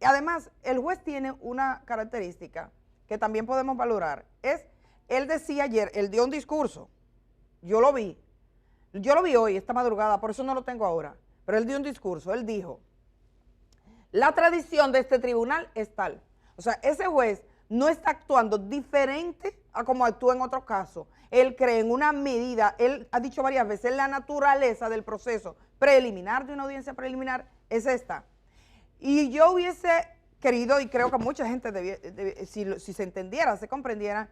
además, el juez tiene una característica que también podemos valorar, él decía ayer, él dio un discurso, yo lo vi hoy, esta madrugada, por eso no lo tengo ahora, pero él dio un discurso, él dijo, la tradición de este tribunal es tal. O sea, ese juez no está actuando diferente a como actúa en otros casos. Él cree en una medida, él ha dicho varias veces, la naturaleza del proceso preliminar de una audiencia preliminar es esta. Y yo hubiese querido, y creo que mucha gente, si se entendiera, se comprendiera,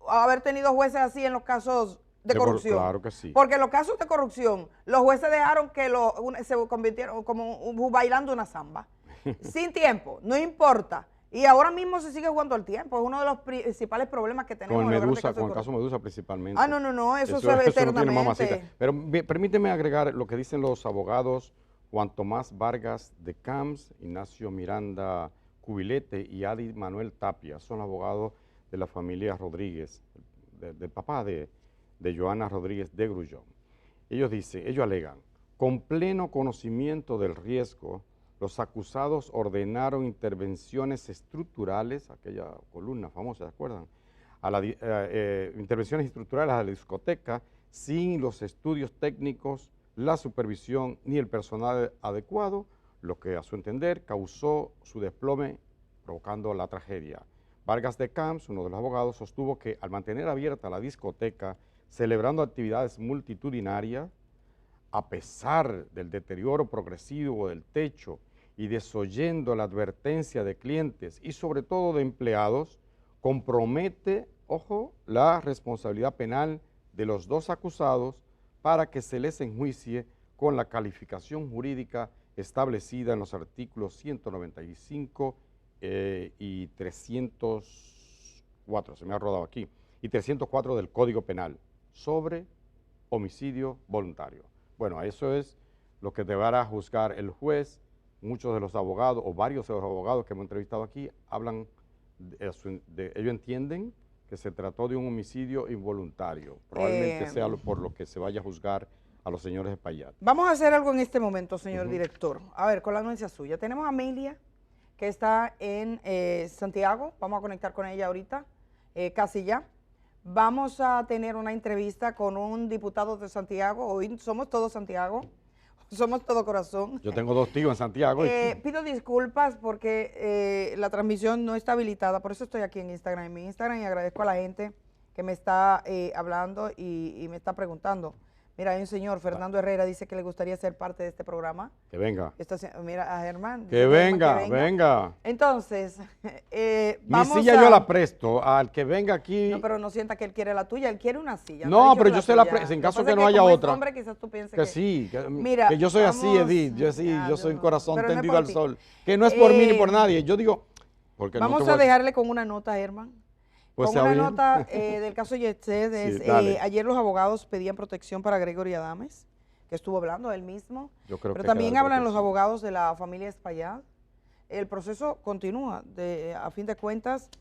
haber tenido jueces así en los casos de corrupción. Claro que sí. Porque en los casos de corrupción, los jueces dejaron que se convirtieron como bailando una samba. Sin tiempo, no importa. Y ahora mismo se sigue jugando el tiempo, es uno de los principales problemas que tenemos. Con el caso Medusa principalmente. No, eso se ve eternamente. Pero permíteme agregar lo que dicen los abogados Juan Tomás Vargas de Camps, Ignacio Miranda Cubilete y Adi Manuel Tapia. Son abogados de la familia Rodríguez, del papá de Joana Rodríguez de Grullón. Ellos alegan, con pleno conocimiento del riesgo, los acusados ordenaron intervenciones estructurales, aquella columna famosa, ¿se acuerdan? Intervenciones estructurales a la discoteca sin los estudios técnicos, la supervisión ni el personal adecuado, lo que a su entender causó su desplome provocando la tragedia. Vargas de Camps, uno de los abogados, sostuvo que al mantener abierta la discoteca, celebrando actividades multitudinarias, a pesar del deterioro progresivo del techo y desoyendo la advertencia de clientes y sobre todo de empleados, compromete, ojo, la responsabilidad penal de los dos acusados para que se les enjuicie con la calificación jurídica establecida en los artículos 195 y 304, se me ha rodado aquí, y 304 del Código Penal sobre homicidio voluntario. Bueno, eso es lo que deberá juzgar el juez. Muchos de los abogados, o varios de los abogados que hemos entrevistado aquí, hablan ellos entienden que se trató de un homicidio involuntario. Probablemente sea por lo que se vaya a juzgar a los señores de Payat. Vamos a hacer algo en este momento, señor director. A ver, con la anuencia suya. Tenemos a Amelia, que está en Santiago. Vamos a conectar con ella ahorita, casi ya. Vamos a tener una entrevista con un diputado de Santiago. Hoy somos todos Santiago, somos todo corazón. Yo tengo 2 tíos en Santiago. Pido disculpas porque la transmisión no está habilitada, por eso estoy aquí en Instagram, y agradezco a la gente que me está hablando y me está preguntando. Mira, hay un señor, Fernando Herrera, dice que le gustaría ser parte de este programa. Que venga. Mira, a Germán. Que venga. Entonces, vamos. Mi silla yo la presto al que venga aquí. No, pero no sienta que él quiere la tuya, él quiere una silla. No, pero yo se la presto, en caso que no haya otra. Hombre, quizás tú pienses que sí, mira, que yo soy así, Edith, yo soy un corazón tendido al sol. Que no es por mí ni por nadie, yo digo. Porque vamos a dejarle con una nota, Germán. Pues con una nota del caso Yeset, ayer los abogados pedían protección para Gregory Adames, que estuvo hablando él mismo, yo creo pero también hablan los abogados de la familia Espaillat. El proceso continúa, a fin de cuentas,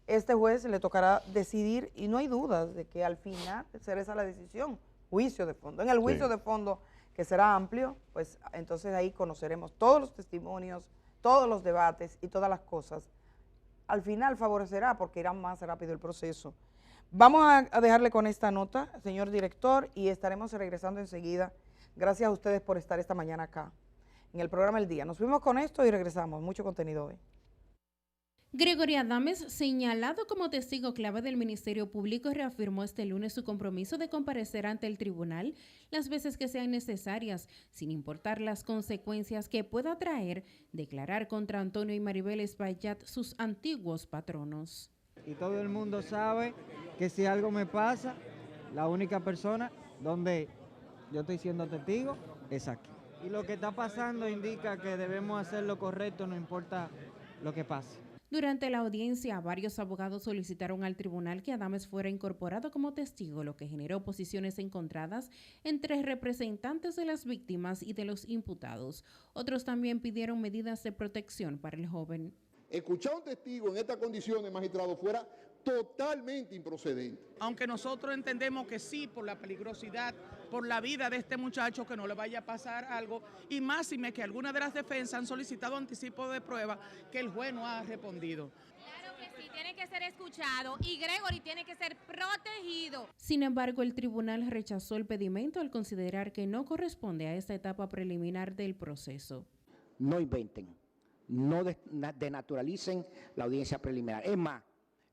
este juez le tocará decidir y no hay dudas de que al final será esa la decisión, juicio de fondo. En el juicio de fondo, que será amplio, pues entonces ahí conoceremos todos los testimonios, todos los debates y todas las cosas. Al final favorecerá porque irá más rápido el proceso. Vamos a dejarle con esta nota, señor director, y estaremos regresando enseguida. Gracias a ustedes por estar esta mañana acá, en el programa El Día. Nos fuimos con esto y regresamos. Mucho contenido hoy. Gregory Adames, señalado como testigo clave del Ministerio Público, reafirmó este lunes su compromiso de comparecer ante el tribunal las veces que sean necesarias, sin importar las consecuencias que pueda traer declarar contra Antonio y Maribel Espaillat, sus antiguos patronos. y todo el mundo sabe que si algo me pasa, la única persona donde yo estoy siendo testigo es aquí. Y lo que está pasando indica que debemos hacer lo correcto, no importa lo que pase. Durante la audiencia, varios abogados solicitaron al tribunal que Adames fuera incorporado como testigo, lo que generó posiciones encontradas entre representantes de las víctimas y de los imputados. Otros también pidieron medidas de protección para el joven. Escuchar a un testigo en estas condiciones, magistrado, fuera totalmente improcedente. Aunque nosotros entendemos que sí, por la peligrosidad, por la vida de este muchacho, que no le vaya a pasar algo, y máxime que algunas de las defensas han solicitado anticipo de prueba que el juez no ha respondido. Claro que sí, tiene que ser escuchado y Gregory tiene que ser protegido. Sin embargo, el tribunal rechazó el pedimento al considerar que no corresponde a esta etapa preliminar del proceso. No inventen, no desnaturalicen la audiencia preliminar. Es más,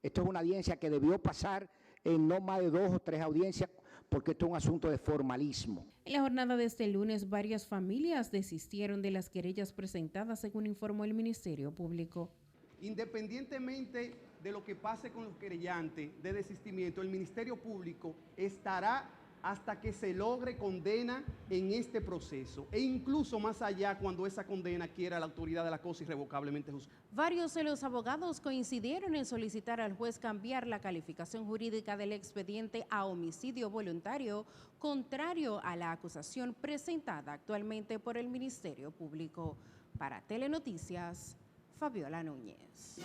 esto es una audiencia que debió pasar en no más de 2 o 3 audiencias, porque esto es un asunto de formalismo. En la jornada de este lunes, varias familias desistieron de las querellas presentadas, según informó el Ministerio Público. Independientemente de lo que pase con los querellantes de desistimiento, el Ministerio Público estará hasta que se logre condena en este proceso, e incluso más allá cuando esa condena quiera la autoridad de la cosa irrevocablemente juzgada. Varios de los abogados coincidieron en solicitar al juez cambiar la calificación jurídica del expediente a homicidio voluntario, contrario a la acusación presentada actualmente por el Ministerio Público. Para Telenoticias, Fabiola Núñez.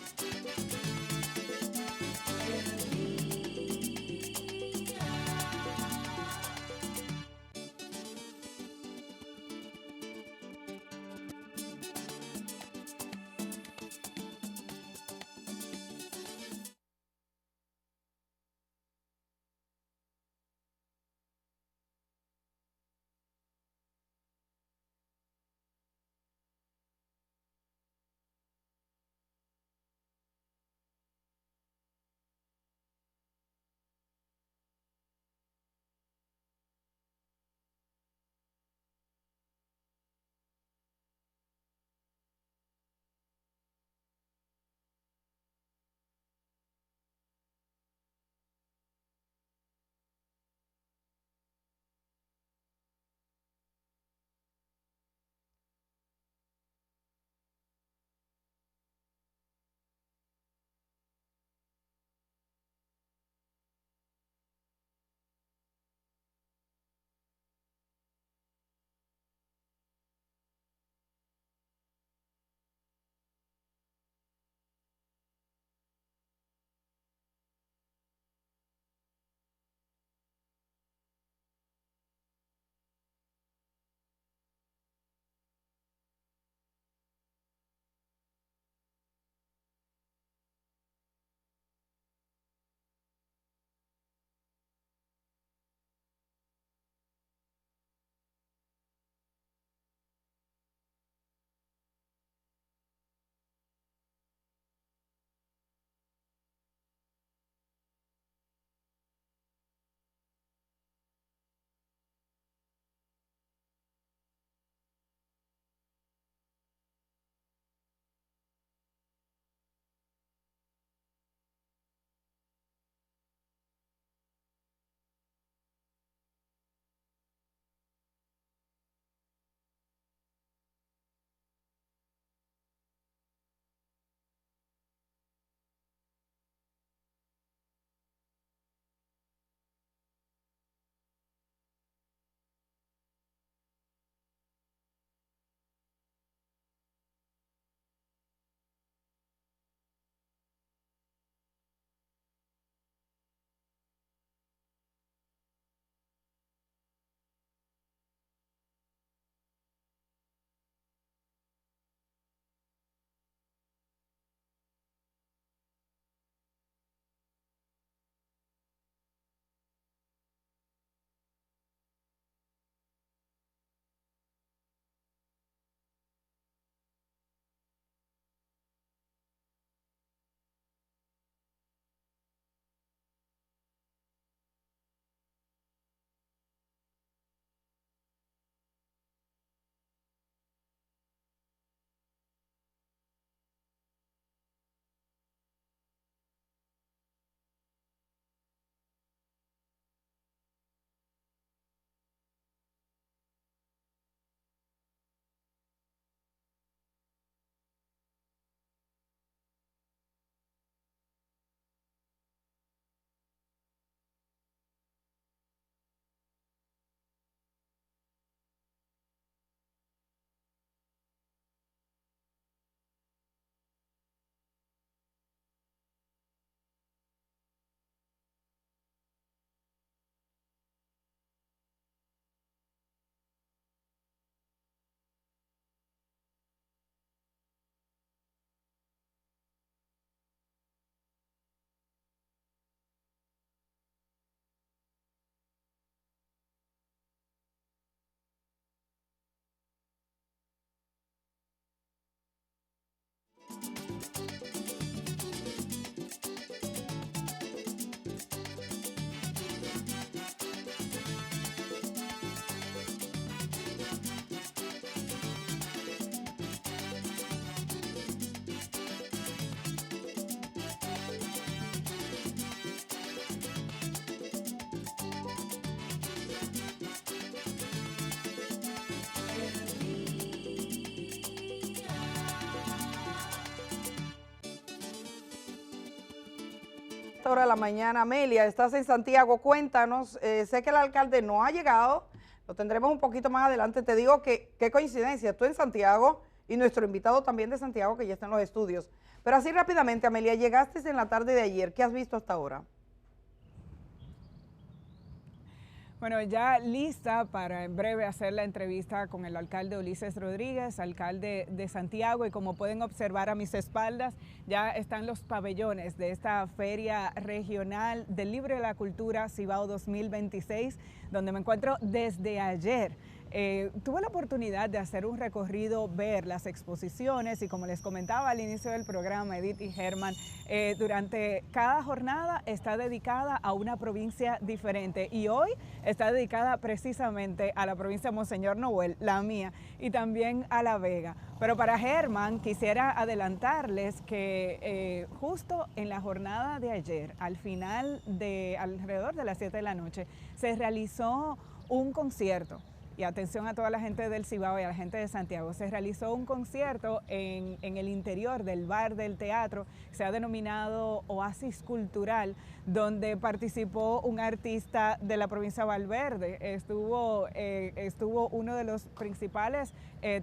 esta hora de la mañana. Amelia, estás en Santiago, cuéntanos. Sé que el alcalde no ha llegado, lo tendremos un poquito más adelante. Te digo que qué coincidencia, tú en Santiago y nuestro invitado también de Santiago, que ya está en los estudios. Pero así rápidamente, Amelia, llegaste en la tarde de ayer. ¿Qué has visto hasta ahora? Bueno, ya lista para en breve hacer la entrevista con el alcalde Ulises Rodríguez, alcalde de Santiago, y como pueden observar a mis espaldas, ya están los pabellones de esta Feria Regional del Libro y la Cultura Cibao 2026, donde me encuentro desde ayer. Tuve la oportunidad de hacer un recorrido, ver las exposiciones y como les comentaba al inicio del programa, Edith y Germán, durante cada jornada está dedicada a una provincia diferente y hoy está dedicada precisamente a la provincia de Monseñor Noel, la mía, y también a La Vega. Pero para Germán quisiera adelantarles que justo en la jornada de ayer, al final de alrededor de las 7 de la noche, se realizó un concierto. Y atención a toda la gente del Cibao y a la gente de Santiago, se realizó un concierto en el interior del bar del teatro, se ha denominado Oasis Cultural, donde participó un artista de la provincia de Valverde. Estuvo uno de los principales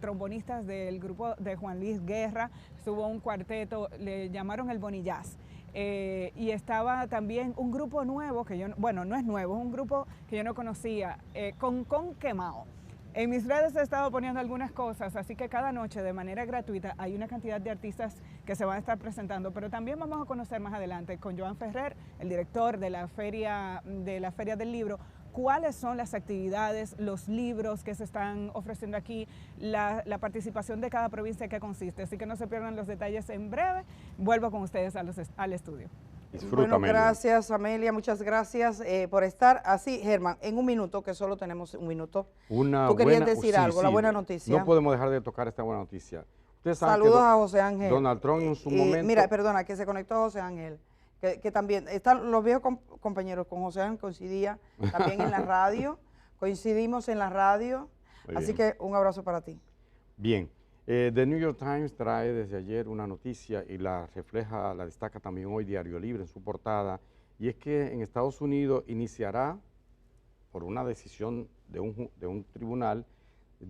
trombonistas del grupo de Juan Luis Guerra, estuvo un cuarteto, le llamaron el Bonillaz. Y estaba también un grupo nuevo, que bueno, no es nuevo, es un grupo que yo no conocía, con Quemao. En mis redes he estado poniendo algunas cosas, así que cada noche de manera gratuita hay una cantidad de artistas que se van a estar presentando, pero también vamos a conocer más adelante con Joan Ferrer, el director de la Feria del Libro, cuáles son las actividades, los libros que se están ofreciendo aquí, la participación de cada provincia que consiste. Así que no se pierdan los detalles en breve. Vuelvo con ustedes al estudio. Disfruta, bueno, Amelia. gracias Amelia, muchas gracias por estar. Así, Germán, en un minuto, que solo tenemos un minuto, tú querías decir algo, la buena noticia. No podemos dejar de tocar esta buena noticia. Saludos a José Ángel. Donald Trump en su momento... Mira, perdona, que se conectó José Ángel. Que también están los viejos compañeros con José Ángel, coincidía también en la radio, coincidimos en la radio, así que un abrazo para ti. Bien, The New York Times trae desde ayer una noticia y la refleja, la destaca también hoy Diario Libre en su portada, y es que en Estados Unidos iniciará, por una decisión de un tribunal,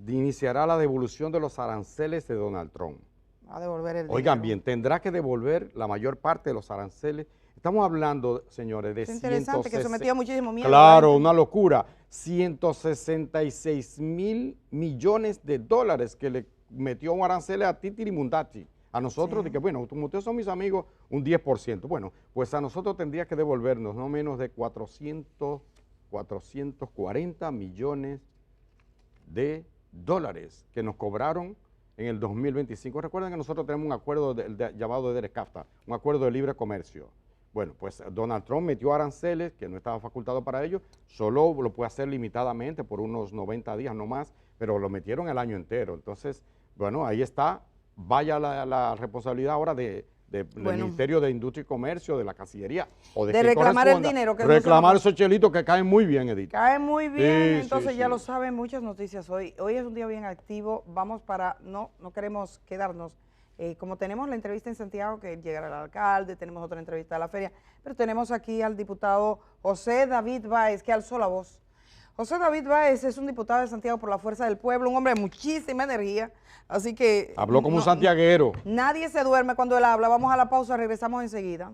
iniciará la devolución de los aranceles de Donald Trump. Va a devolver el Oigan dinero. bien, tendrá que devolver la mayor parte de los aranceles. Estamos hablando, señores, de interesante, que sometía muchísimo miedo. Claro, una locura. 166 mil millones de dólares que le metió un arancel a Titi Mundati. A nosotros, de que, bueno, como ustedes son mis amigos, un 10%. Bueno, pues a nosotros tendría que devolvernos no menos de 440 millones de dólares que nos cobraron en el 2025. Recuerden que nosotros tenemos un acuerdo llamado de CAFTA, un acuerdo de libre comercio. Bueno, pues Donald Trump metió aranceles que no estaba facultado para ello, solo lo puede hacer limitadamente por unos 90 días, no más, pero lo metieron el año entero. Entonces, bueno, ahí está, vaya la responsabilidad ahora del Ministerio de Industria y Comercio, de la Cancillería, o de reclamar el dinero. Que reclamar esos chelitos que caen muy bien, Edith. Caen muy bien, sí, entonces sí, ya sí. lo saben, muchas noticias hoy. Hoy es un día bien activo, vamos para, no queremos quedarnos. Como tenemos la entrevista en Santiago, que llegará el alcalde, tenemos otra entrevista a la feria, pero tenemos aquí al diputado José David Báez, que alzó la voz. José David Báez es un diputado de Santiago por la Fuerza del Pueblo, un hombre de muchísima energía, así que... Habló como un santiaguero. Nadie se duerme cuando él habla. Vamos a la pausa, regresamos enseguida.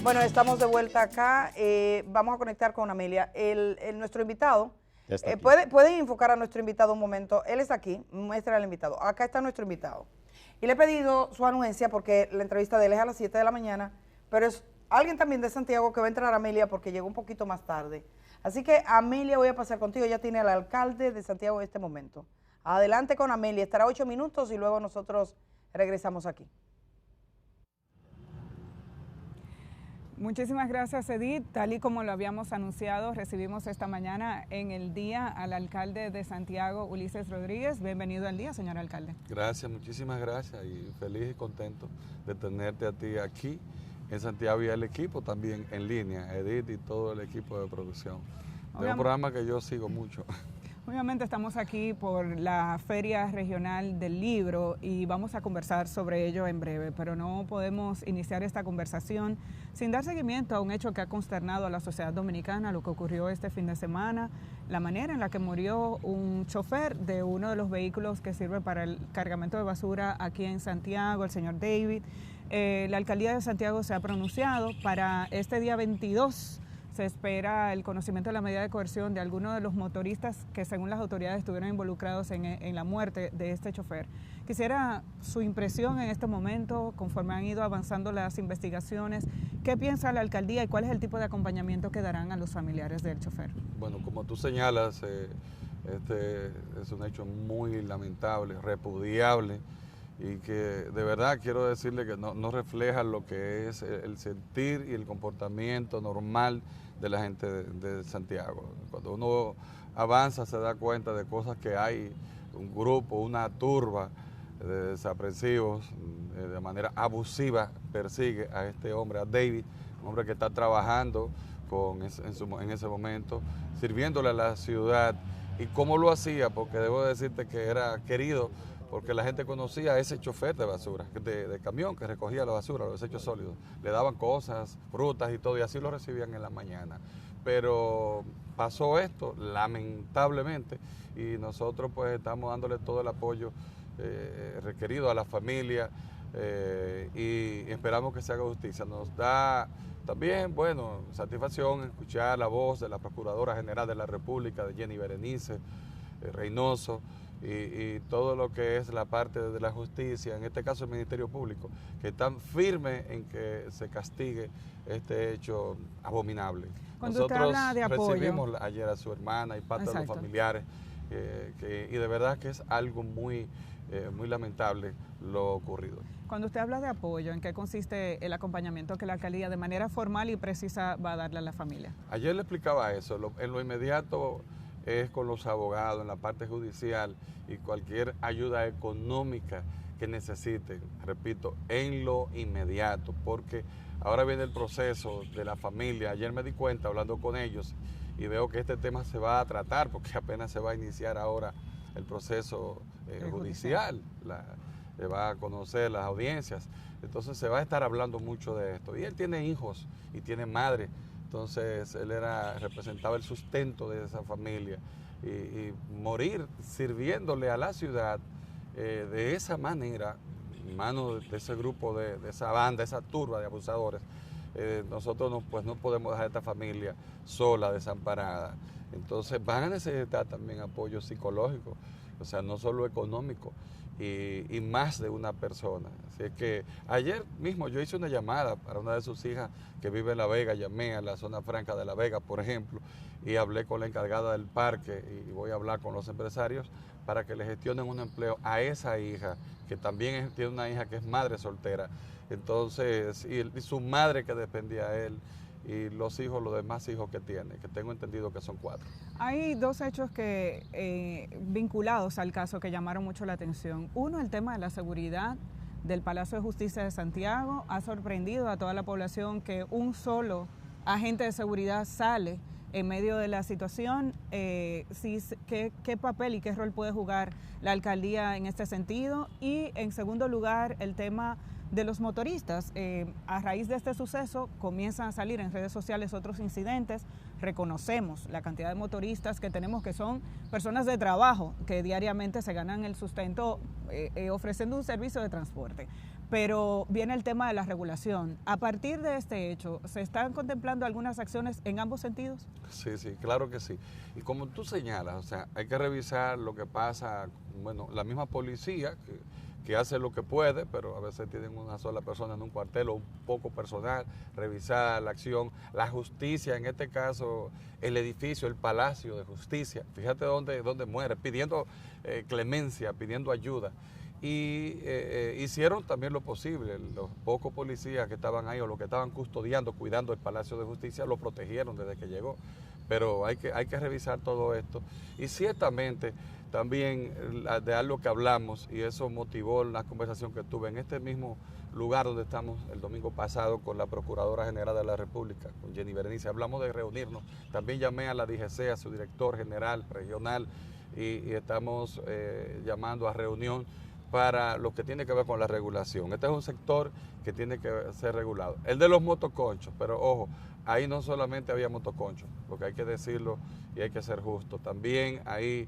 Bueno, estamos de vuelta acá. Vamos a conectar con Amelia. Nuestro invitado, ¿pueden enfocar a nuestro invitado un momento? Él está aquí, muestra al invitado. Acá está nuestro invitado. Y le he pedido su anuencia porque la entrevista de él es a las 7 de la mañana, pero es alguien también de Santiago que va a entrar a Amelia porque llegó un poquito más tarde. Así que, Amelia, voy a pasar contigo. Ya tiene al alcalde de Santiago en este momento. Adelante con Amelia. Estará 8 minutos y luego nosotros regresamos aquí. Muchísimas gracias, Edith. Tal y como lo habíamos anunciado, recibimos esta mañana en el día al alcalde de Santiago, Ulises Rodríguez. Bienvenido al día, señor alcalde. Gracias, muchísimas gracias y feliz y contento de tenerte a ti aquí en Santiago y al equipo también en línea, Edith y todo el equipo de producción. Es un programa que yo sigo mucho. Obviamente estamos aquí por la Feria Regional del Libro y vamos a conversar sobre ello en breve, pero no podemos iniciar esta conversación sin dar seguimiento a un hecho que ha consternado a la sociedad dominicana, lo que ocurrió este fin de semana, la manera en la que murió un chofer de uno de los vehículos que sirve para el cargamento de basura aquí en Santiago, el señor David. La Alcaldía de Santiago se ha pronunciado para este día 22. Se espera el conocimiento de la medida de coerción de algunos de los motoristas que según las autoridades estuvieron involucrados en la muerte de este chofer. Quisiera su impresión en este momento, conforme han ido avanzando las investigaciones. ¿Qué piensa la alcaldía y cuál es el tipo de acompañamiento que darán a los familiares del chofer? Bueno, como tú señalas, este es un hecho muy lamentable, repudiable, y que de verdad quiero decirle que no refleja lo que es el sentir y el comportamiento normal de la gente de Santiago. Cuando uno avanza se da cuenta de cosas que hay, un grupo, una turba de desaprensivos de manera abusiva persigue a este hombre, a David, un hombre que está trabajando en ese momento, sirviéndole a la ciudad. ¿Y cómo lo hacía? Porque debo decirte que era querido, porque la gente conocía a ese chofer de basura, de camión que recogía la basura, los desechos sólidos. Le daban cosas, frutas y todo, y así lo recibían en la mañana. Pero pasó esto, lamentablemente, y nosotros pues estamos dándole todo el apoyo requerido a la familia y esperamos que se haga justicia. Nos da también, bueno, satisfacción escuchar la voz de la Procuradora General de la República, de Jenny Berenice Reynoso, y todo lo que es la parte de la justicia, en este caso el Ministerio Público, que están firmes en que se castigue este hecho abominable. Cuando nosotros usted habla de apoyo, recibimos ayer a su hermana y parte de los familiares, y de verdad que es algo muy lamentable lo ocurrido. Cuando usted habla de apoyo, ¿en qué consiste el acompañamiento que la alcaldía de manera formal y precisa va a darle a la familia? Ayer le explicaba eso, en lo inmediato es con los abogados en la parte judicial y cualquier ayuda económica que necesiten, repito, en lo inmediato, porque ahora viene el proceso de la familia. Ayer me di cuenta hablando con ellos y veo que este tema se va a tratar porque apenas se va a iniciar ahora el proceso judicial, se va a conocer las audiencias, entonces se va a estar hablando mucho de esto. Y él tiene hijos y tiene madre. Entonces él representaba el sustento de esa familia y morir sirviéndole a la ciudad de esa manera, en manos de ese grupo, de esa banda, esa turba de abusadores, nosotros no podemos dejar a esta familia sola, desamparada. Entonces van a necesitar también apoyo psicológico, o sea, no solo económico, y más de una persona. Así es que ayer mismo yo hice una llamada para una de sus hijas que vive en La Vega, llamé a la zona franca de La Vega, por ejemplo, y hablé con la encargada del parque y voy a hablar con los empresarios para que le gestionen un empleo a esa hija, que también tiene una hija que es madre soltera, entonces, y su madre que dependía de él, y los demás hijos que tiene, que tengo entendido que son 4. Hay dos hechos vinculados al caso que llamaron mucho la atención. Uno, el tema de la seguridad del Palacio de Justicia de Santiago. Ha sorprendido a toda la población que un solo agente de seguridad sale en medio de la situación. ¿Qué papel y qué rol puede jugar la alcaldía en este sentido? Y en segundo lugar, el tema de los motoristas. A raíz de este suceso comienzan a salir en redes sociales otros incidentes. Reconocemos la cantidad de motoristas que tenemos, que son personas de trabajo que diariamente se ganan el sustento ofreciendo un servicio de transporte. pero viene el tema de la regulación. A partir de este hecho, ¿se están contemplando algunas acciones en ambos sentidos? Sí, sí, claro que sí. Y como tú señalas, o sea, hay que revisar lo que pasa, bueno, la misma policía que hace lo que puede, pero a veces tienen una sola persona en un cuartel o un poco personal, revisar la acción, la justicia, en este caso el edificio, el Palacio de Justicia, fíjate dónde muere, pidiendo clemencia, pidiendo ayuda. Y hicieron también lo posible, los pocos policías que estaban ahí o los que estaban custodiando, cuidando el Palacio de Justicia, lo protegieron desde que llegó. Pero hay que revisar todo esto. Y ciertamente también de algo que hablamos, y eso motivó la conversación que tuve en este mismo lugar donde estamos el domingo pasado con la Procuradora General de la República, con Jenny Berenice, hablamos de reunirnos. También llamé a la DGC, a su director general regional, y estamos llamando a reunión para lo que tiene que ver con la regulación. Este es un sector que tiene que ser regulado. El de los motoconchos, pero ojo, ahí no solamente había motoconchos, porque hay que decirlo y hay que ser justo. También ahí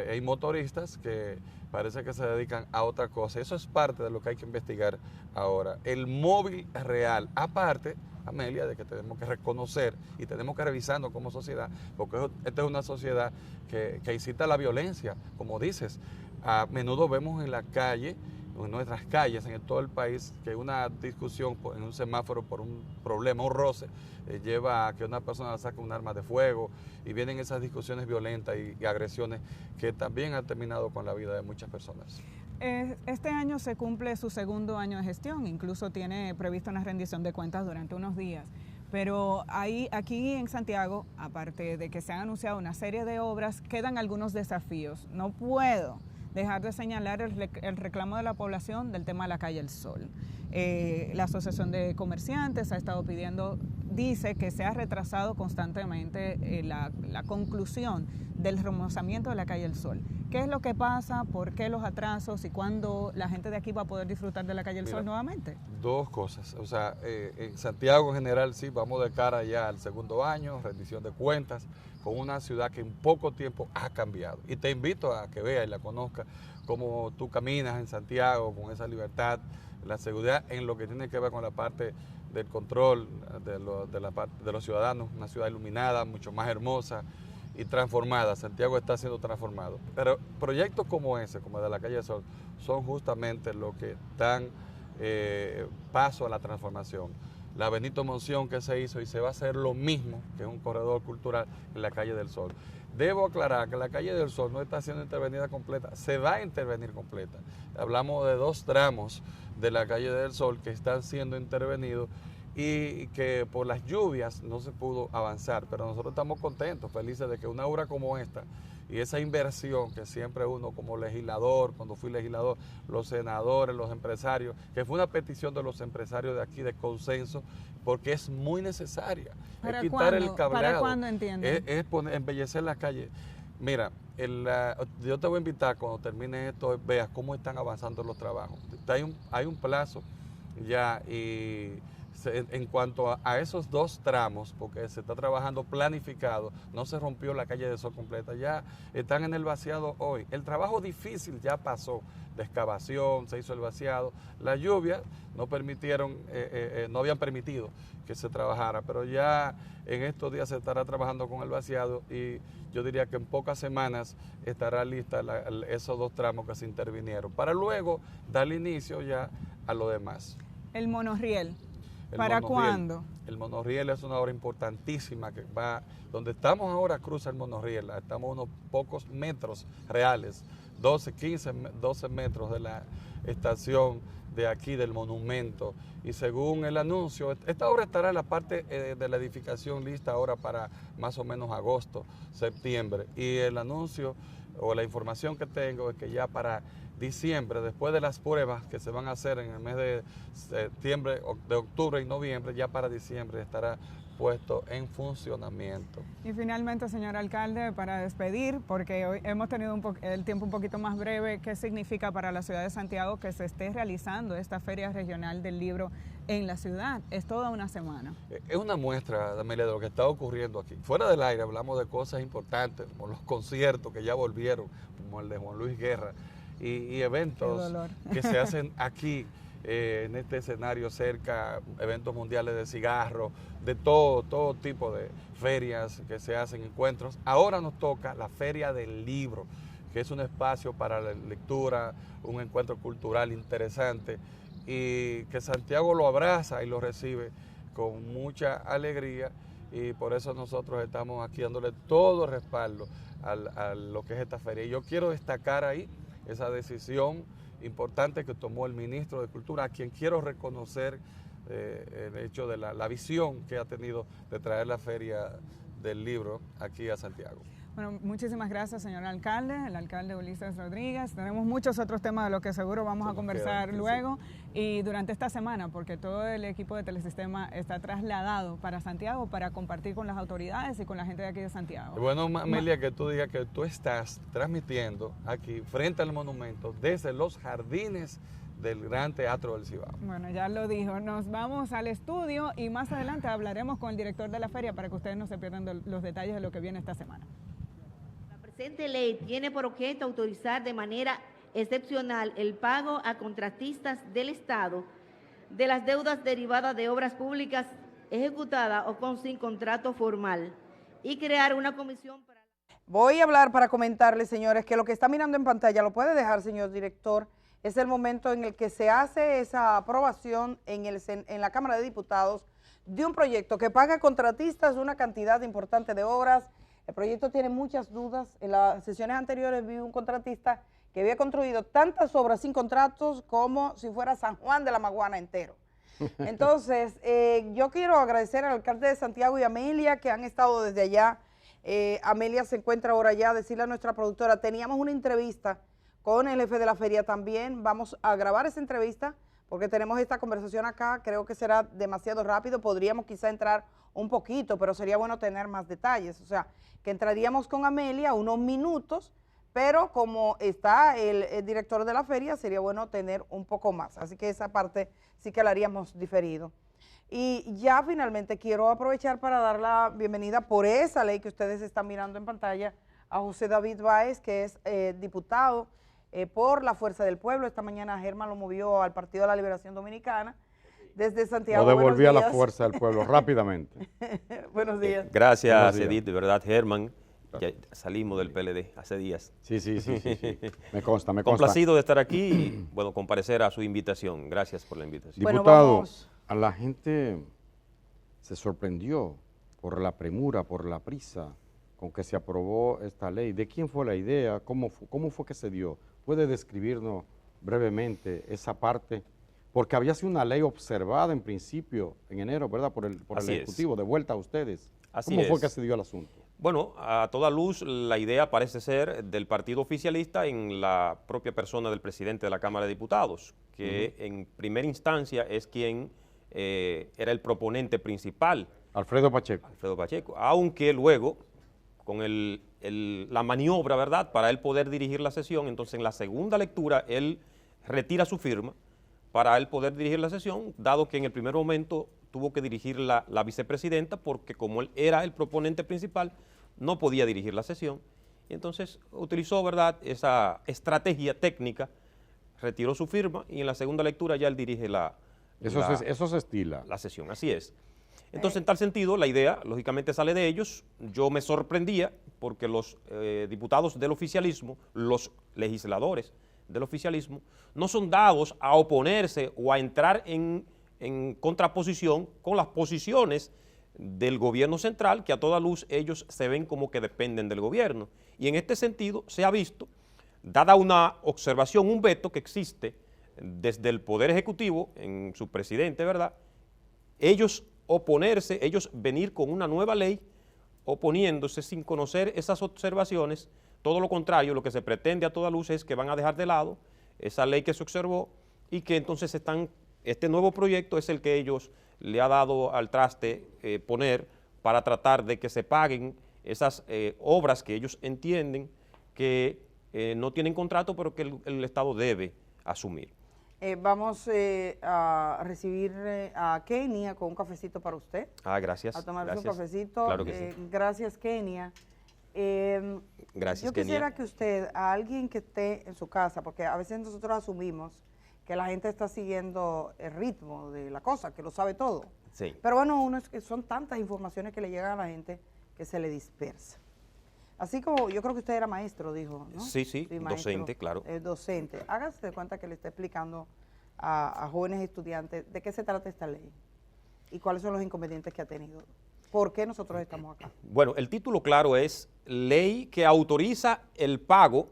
hay motoristas que parece que se dedican a otra cosa. Eso es parte de lo que hay que investigar ahora. El móvil real, aparte, Amelia, de que tenemos que reconocer y tenemos que revisarnos como sociedad, porque esta es una sociedad que incita a la violencia, como dices. A menudo vemos en la calle, en nuestras calles, en todo el país, que una discusión en un semáforo por un problema, un roce, lleva a que una persona saque un arma de fuego y vienen esas discusiones violentas y agresiones que también han terminado con la vida de muchas personas. Este año se cumple su segundo año de gestión, incluso tiene previsto una rendición de cuentas durante unos días. Pero aquí en Santiago, aparte de que se han anunciado una serie de obras, quedan algunos desafíos. No puedo dejar de señalar el reclamo de la población del tema de la calle El Sol. La Asociación de Comerciantes ha estado pidiendo, dice que se ha retrasado constantemente la conclusión del remozamiento de la calle El Sol. ¿Qué es lo que pasa? ¿Por qué los atrasos? ¿Y cuándo la gente de aquí va a poder disfrutar de la calle El Sol nuevamente? Dos cosas. O sea, en Santiago en general sí, vamos de cara ya al segundo año, rendición de cuentas, con una ciudad que en poco tiempo ha cambiado. Y te invito a que veas y la conozcas, cómo tú caminas en Santiago con esa libertad, la seguridad en lo que tiene que ver con la parte del control de los ciudadanos, una ciudad iluminada, mucho más hermosa y transformada. Santiago está siendo transformado. Pero proyectos como ese, como el de la calle Sol, son justamente lo que dan paso a la transformación. La Benito Monción que se hizo y se va a hacer lo mismo, que es un corredor cultural en la calle del Sol. Debo aclarar que la calle del Sol no está siendo intervenida completa, se va a intervenir completa. Hablamos de 2 tramos de la calle del Sol que están siendo intervenidos y que por las lluvias no se pudo avanzar, pero nosotros estamos contentos, felices de que una obra como esta y esa inversión que siempre uno como legislador, cuando fui legislador, los senadores, los empresarios, que fue una petición de los empresarios de aquí de consenso, porque es muy necesaria. ¿Para es quitar cuándo? el cableado. ¿Para cuándo entienden? Es embellecer las calles. Mira, yo te voy a invitar cuando termine esto, veas cómo están avanzando los trabajos. Hay un plazo ya y en cuanto a esos 2 tramos, porque se está trabajando planificado, no se rompió la calle de Sol completa, ya están en el vaciado hoy. El trabajo difícil ya pasó, de excavación, se hizo el vaciado. Las lluvias no habían permitido que se trabajara, pero ya en estos días se estará trabajando con el vaciado y yo diría que en pocas semanas estará lista esos 2 tramos que se intervinieron, para luego darle inicio ya a lo demás. El monorriel. ¿Para cuándo? El monorriel es una obra importantísima que va, donde estamos ahora cruza el monorriel, estamos a unos pocos metros reales, 12 metros de la estación de aquí, del monumento, y según el anuncio, esta obra estará en la parte de la edificación lista ahora para más o menos agosto, septiembre, y el anuncio o la información que tengo es que ya para diciembre, después de las pruebas que se van a hacer en el mes de septiembre, de octubre y noviembre, ya para diciembre estará puesto en funcionamiento. Y finalmente, señor alcalde, para despedir, porque hoy hemos tenido el tiempo un poquito más breve, ¿qué significa para la ciudad de Santiago que se esté realizando esta Feria Regional del Libro en la ciudad? Es toda una semana. Es una muestra, Amelia, de lo que está ocurriendo aquí. Fuera del aire hablamos de cosas importantes, como los conciertos que ya volvieron, como el de Juan Luis Guerra, y eventos que se hacen aquí en este escenario cerca, eventos mundiales de cigarros, de todo tipo de ferias que se hacen, encuentros. Ahora nos toca la Feria del Libro, que es un espacio para la lectura, un encuentro cultural interesante y que Santiago lo abraza y lo recibe con mucha alegría, y por eso nosotros estamos aquí dándole todo el respaldo a lo que es esta feria. Y yo quiero destacar ahí esa decisión importante que tomó el ministro de Cultura, a quien quiero reconocer el hecho de la visión que ha tenido de traer la Feria del Libro aquí a Santiago. Bueno, muchísimas gracias, señor alcalde, el alcalde Ulises Rodríguez. Tenemos muchos otros temas de los que seguro vamos a conversar luego y durante esta semana, porque todo el equipo de Telesistema está trasladado para Santiago para compartir con las autoridades y con la gente de aquí de Santiago. Bueno, Amelia, que tú digas que tú estás transmitiendo aquí frente al monumento desde los jardines del Gran Teatro del Cibao. Bueno, ya lo dijo, nos vamos al estudio y más adelante hablaremos con el director de la feria para que ustedes no se pierdan los detalles de lo que viene esta semana. La presente ley tiene por objeto autorizar de manera excepcional el pago a contratistas del Estado de las deudas derivadas de obras públicas ejecutadas o con sin contrato formal y crear una comisión para... Voy a hablar para comentarles, señores, que lo que está mirando en pantalla, lo puede dejar, señor director, es el momento en el que se hace esa aprobación en la Cámara de Diputados de un proyecto que paga a contratistas una cantidad importante de obras. El proyecto tiene muchas dudas. En las sesiones anteriores vi un contratista que había construido tantas obras sin contratos como si fuera San Juan de la Maguana entero. Entonces, yo quiero agradecer al alcalde de Santiago y a Amelia, que han estado desde allá. Amelia se encuentra ahora allá. Decirle a nuestra productora, teníamos una entrevista con el jefe de la feria también. Vamos a grabar esa entrevista porque tenemos esta conversación acá. Creo que será demasiado rápido. Podríamos quizá entrar un poquito, pero sería bueno tener más detalles. O sea, que entraríamos con Amelia unos minutos, pero como está el director de la feria, sería bueno tener un poco más. Así que esa parte sí que la haríamos diferido. Y ya finalmente quiero aprovechar para dar la bienvenida por esa ley que ustedes están mirando en pantalla a José David Báez, que es diputado por la Fuerza del Pueblo. Esta mañana Germán lo movió al Partido de la Liberación Dominicana desde Santiago. Lo devolví a la Fuerza del Pueblo rápidamente. Buenos días. Gracias, Edith, de verdad, Germán. Ya salimos del PLD hace días. Sí. Me consta. Complacido de estar aquí y, bueno, comparecer a su invitación. Gracias por la invitación. Diputado, a la gente se sorprendió por la premura, por la prisa con que se aprobó esta ley. ¿De quién fue la idea? ¿Cómo fue que se dio? ¿Puede describirnos brevemente esa parte? Porque había sido una ley observada en principio, en enero, ¿verdad? Por el Ejecutivo, de vuelta a ustedes. ¿Cómo fue que se dio el asunto? Bueno, a toda luz, la idea parece ser del partido oficialista en la propia persona del presidente de la Cámara de Diputados, que en primera instancia es quien era el proponente principal. Alfredo Pacheco. Aunque luego, con la maniobra, ¿verdad?, para él poder dirigir la sesión, entonces en la segunda lectura él retira su firma para él poder dirigir la sesión, dado que en el primer momento tuvo que dirigir la vicepresidenta, porque como él era el proponente principal, no podía dirigir la sesión. Y entonces utilizó, ¿verdad?, esa estrategia técnica, retiró su firma y en la segunda lectura ya él dirige Eso se estila. La sesión, así es. Entonces, en tal sentido, la idea, lógicamente, sale de ellos. Yo me sorprendía porque los diputados del oficialismo, los legisladores del oficialismo, no son dados a oponerse o a entrar en contraposición con las posiciones del gobierno central, que a toda luz ellos se ven como que dependen del gobierno. Y en este sentido se ha visto, dada una observación, un veto que existe desde el Poder Ejecutivo, en su presidente, ¿verdad?, ellos oponerse, ellos venir con una nueva ley oponiéndose sin conocer esas observaciones. Todo lo contrario, lo que se pretende a toda luz es que van a dejar de lado esa ley que se observó y que entonces este nuevo proyecto es el que ellos le ha dado al traste poner para tratar de que se paguen esas obras que ellos entienden que no tienen contrato, pero que el Estado debe asumir. Vamos a recibir a Kenia con un cafecito para usted. Gracias. A tomarse un cafecito. Claro que sí. Gracias, Kenia. Gracias, yo quisiera que usted, a alguien que esté en su casa, porque a veces nosotros asumimos que la gente está siguiendo el ritmo de la cosa, que lo sabe todo. Sí. Pero bueno, es que son tantas informaciones que le llegan a la gente que se le dispersa. Así como yo creo que usted era maestro, dijo, ¿no? Sí, maestro, docente, claro. Docente. Hágase de cuenta que le está explicando a jóvenes estudiantes de qué se trata esta ley y cuáles son los inconvenientes que ha tenido. ¿Por qué nosotros estamos acá? Bueno, el título claro es Ley que autoriza el pago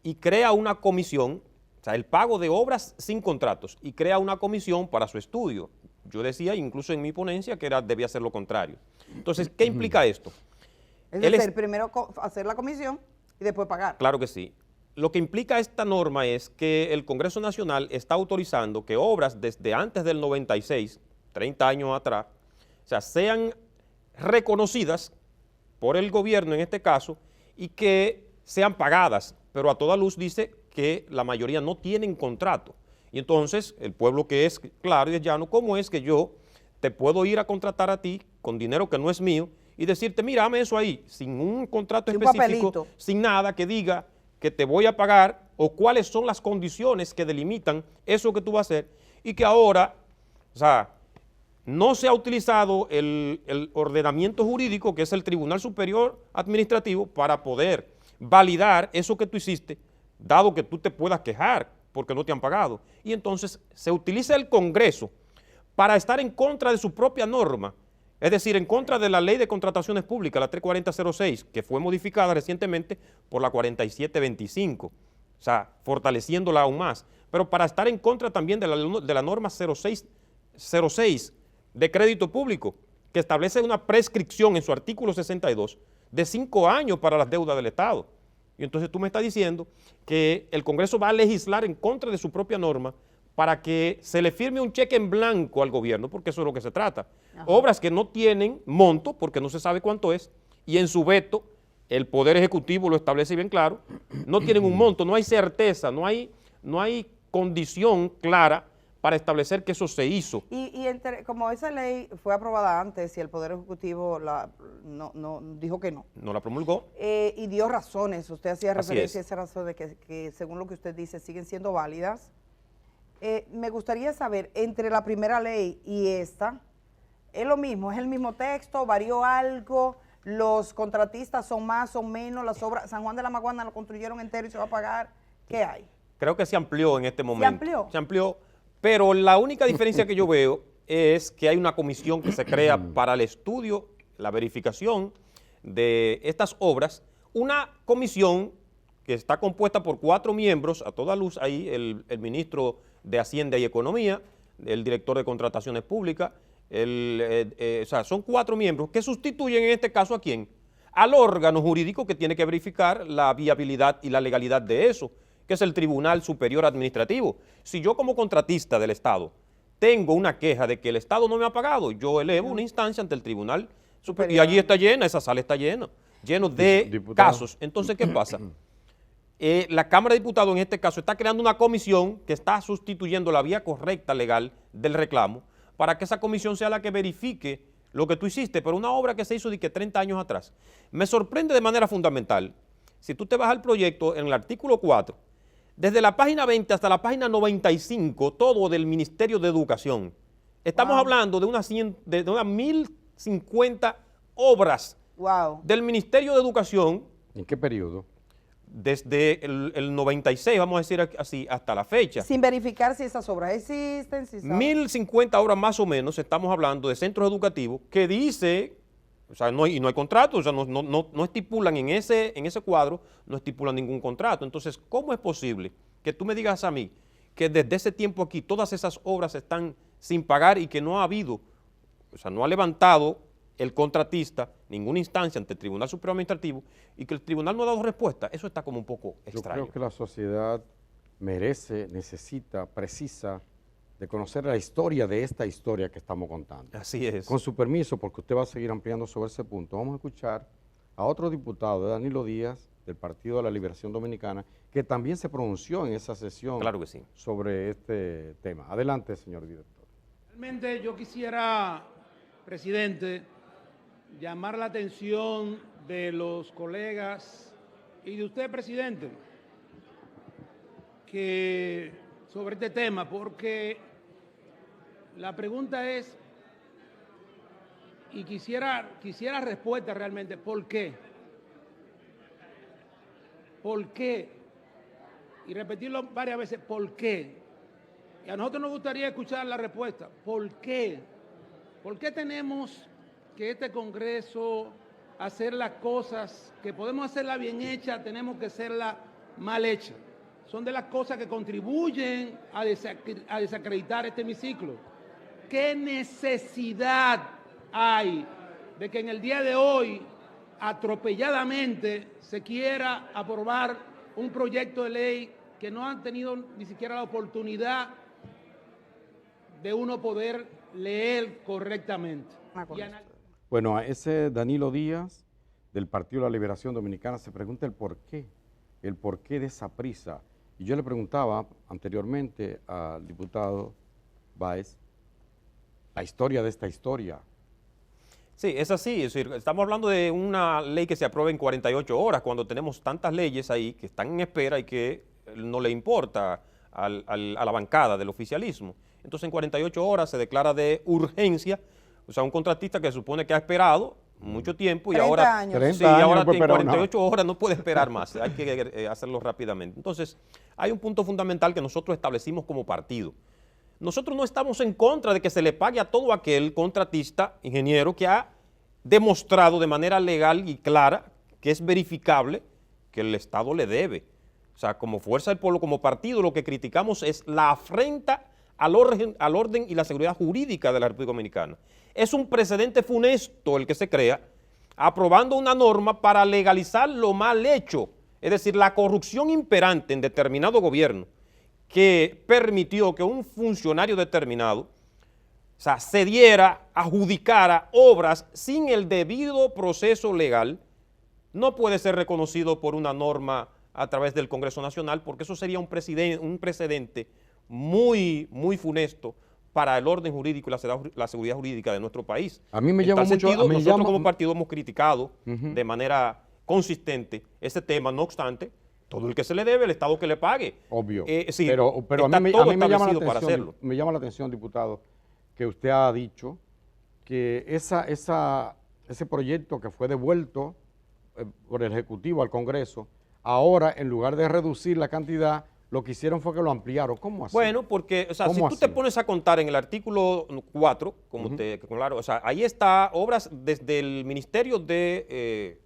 y crea una comisión, o sea, el pago de obras sin contratos, y crea una comisión para su estudio. Yo decía, incluso en mi ponencia, que debía ser lo contrario. Entonces, ¿qué implica esto? Es decir, primero hacer la comisión y después pagar. Claro que sí. Lo que implica esta norma es que el Congreso Nacional está autorizando que obras desde antes del 96, 30 años atrás, o sea, sean reconocidas por el gobierno en este caso y que sean pagadas, pero a toda luz dice que la mayoría no tienen contrato. Y entonces el pueblo que es claro y es llano, ¿cómo es que yo te puedo ir a contratar a ti con dinero que no es mío y decirte, mira, dame eso ahí, sin un contrato específico, sin nada que diga que te voy a pagar o cuáles son las condiciones que delimitan eso que tú vas a hacer y que ahora, o sea, no se ha utilizado el ordenamiento jurídico, que es el Tribunal Superior Administrativo, para poder validar eso que tú hiciste, dado que tú te puedas quejar porque no te han pagado. Y entonces se utiliza el Congreso para estar en contra de su propia norma, es decir, en contra de la Ley de Contrataciones Públicas, la 34006, que fue modificada recientemente por la 4725, o sea, fortaleciéndola aún más, pero para estar en contra también de la norma 06 de crédito público, que establece una prescripción en su artículo 62 de 5 años para las deudas del Estado. Y entonces tú me estás diciendo que el Congreso va a legislar en contra de su propia norma para que se le firme un cheque en blanco al gobierno, porque eso es lo que se trata. Ajá. Obras que no tienen monto, porque no se sabe cuánto es, y en su veto, el Poder Ejecutivo lo establece bien claro, no tienen un monto, no hay certeza, no hay condición clara para establecer que eso se hizo. Y como esa ley fue aprobada antes y el Poder Ejecutivo no dijo que no. No la promulgó. Y dio razones, usted hacía referencia a esa razón de que según lo que usted dice siguen siendo válidas. Me gustaría saber, entre la primera ley y esta, ¿es lo mismo? ¿Es el mismo texto? ¿Varió algo? ¿Los contratistas son más, son menos? ¿Las obras, San Juan de la Maguana lo construyeron entero y se va a pagar? ¿Qué hay? Creo que se amplió en este momento. ¿Se amplió? Se amplió, pero la única diferencia que yo veo es que hay una comisión que se crea para el estudio, la verificación de estas obras, una comisión que está compuesta por 4 miembros, a toda luz ahí, el ministro de Hacienda y Economía, el director de Contrataciones Públicas, o sea, son 4 miembros que sustituyen en este caso ¿a quién? Al órgano jurídico que tiene que verificar la viabilidad y la legalidad de eso, que es el Tribunal Superior Administrativo. Si yo como contratista del Estado tengo una queja de que el Estado no me ha pagado, yo elevo una instancia ante el Tribunal Superior y allí está llena, esa sala está lleno de casos. Entonces, ¿qué pasa? La Cámara de Diputados en este caso está creando una comisión que está sustituyendo la vía correcta legal del reclamo para que esa comisión sea la que verifique lo que tú hiciste, pero una obra que se hizo de que 30 años atrás. Me sorprende de manera fundamental, si tú te vas al proyecto en el artículo 4, desde la página 20 hasta la página 95, todo del Ministerio de Educación. Estamos hablando de unas 1.050 obras del Ministerio de Educación. ¿En qué periodo? Desde el 96, vamos a decir así, hasta la fecha. Sin verificar si esas obras existen. Si 1.050 obras más o menos, estamos hablando de centros educativos que dice, o sea, no hay contrato, o sea, no estipulan en ese cuadro, no estipulan ningún contrato. Entonces, ¿cómo es posible que tú me digas a mí que desde ese tiempo aquí todas esas obras están sin pagar y que no ha habido, o sea, no ha levantado el contratista ninguna instancia ante el Tribunal Superior Administrativo y que el tribunal no ha dado respuesta? Eso está como un poco extraño. Yo creo que la sociedad merece, necesita, precisa de conocer la historia de esta historia que estamos contando. Así es. Con su permiso, porque usted va a seguir ampliando sobre ese punto, vamos a escuchar a otro diputado, Danilo Díaz, del Partido de la Liberación Dominicana, que también se pronunció en esa sesión sobre este tema. Adelante, señor director. Realmente yo quisiera, presidente, llamar la atención de los colegas y de usted, presidente, que sobre este tema, porque la pregunta es, y quisiera respuesta realmente, ¿por qué? ¿Por qué? Y repetirlo varias veces, ¿por qué? Y a nosotros nos gustaría escuchar la respuesta, ¿por qué? ¿Por qué tenemos que este Congreso hacer las cosas, que podemos hacerla bien hecha, tenemos que hacerla mal hecha? Son de las cosas que contribuyen a desacreditar este hemiciclo. ¿Qué necesidad hay de que en el día de hoy atropelladamente se quiera aprobar un proyecto de ley que no han tenido ni siquiera la oportunidad de uno poder leer correctamente? Bueno, a ese Danilo Díaz del Partido de la Liberación Dominicana se pregunta el por qué de esa prisa. Y yo le preguntaba anteriormente al diputado Báez la historia de esta historia. Sí, es así, es decir, estamos hablando de una ley que se aprueba en 48 horas, cuando tenemos tantas leyes ahí que están en espera y que no le importa a la bancada del oficialismo. Entonces en 48 horas se declara de urgencia, o sea, un contratista que se supone que ha esperado mucho tiempo y ahora, ahora en 48 horas no puede esperar más, hay que hacerlo rápidamente. Entonces, hay un punto fundamental que nosotros establecimos como partido. Nosotros no estamos en contra de que se le pague a todo aquel contratista, ingeniero, que ha demostrado de manera legal y clara que es verificable que el Estado le debe. O sea, como Fuerza del Pueblo, como partido, lo que criticamos es la afrenta al orden y la seguridad jurídica de la República Dominicana. Es un precedente funesto el que se crea, aprobando una norma para legalizar lo mal hecho, es decir, la corrupción imperante en determinado gobierno, que permitió que un funcionario determinado, o sea, cediera, adjudicara obras sin el debido proceso legal, no puede ser reconocido por una norma a través del Congreso Nacional, porque eso sería un precedente muy, muy funesto para el orden jurídico y la seguridad jurídica de nuestro país. A mí me llama mucho... Nosotros como partido hemos criticado de manera consistente ese tema, no obstante, todo el que se le debe, el Estado que le pague. Obvio, sí, pero a mí me llama la atención, diputado, que usted ha dicho que ese proyecto que fue devuelto por el Ejecutivo al Congreso, ahora en lugar de reducir la cantidad, lo que hicieron fue que lo ampliaron. ¿Cómo así? Bueno, porque, o sea, si tú te pones a contar en el artículo 4, claro, o sea, ahí está obras desde el Ministerio de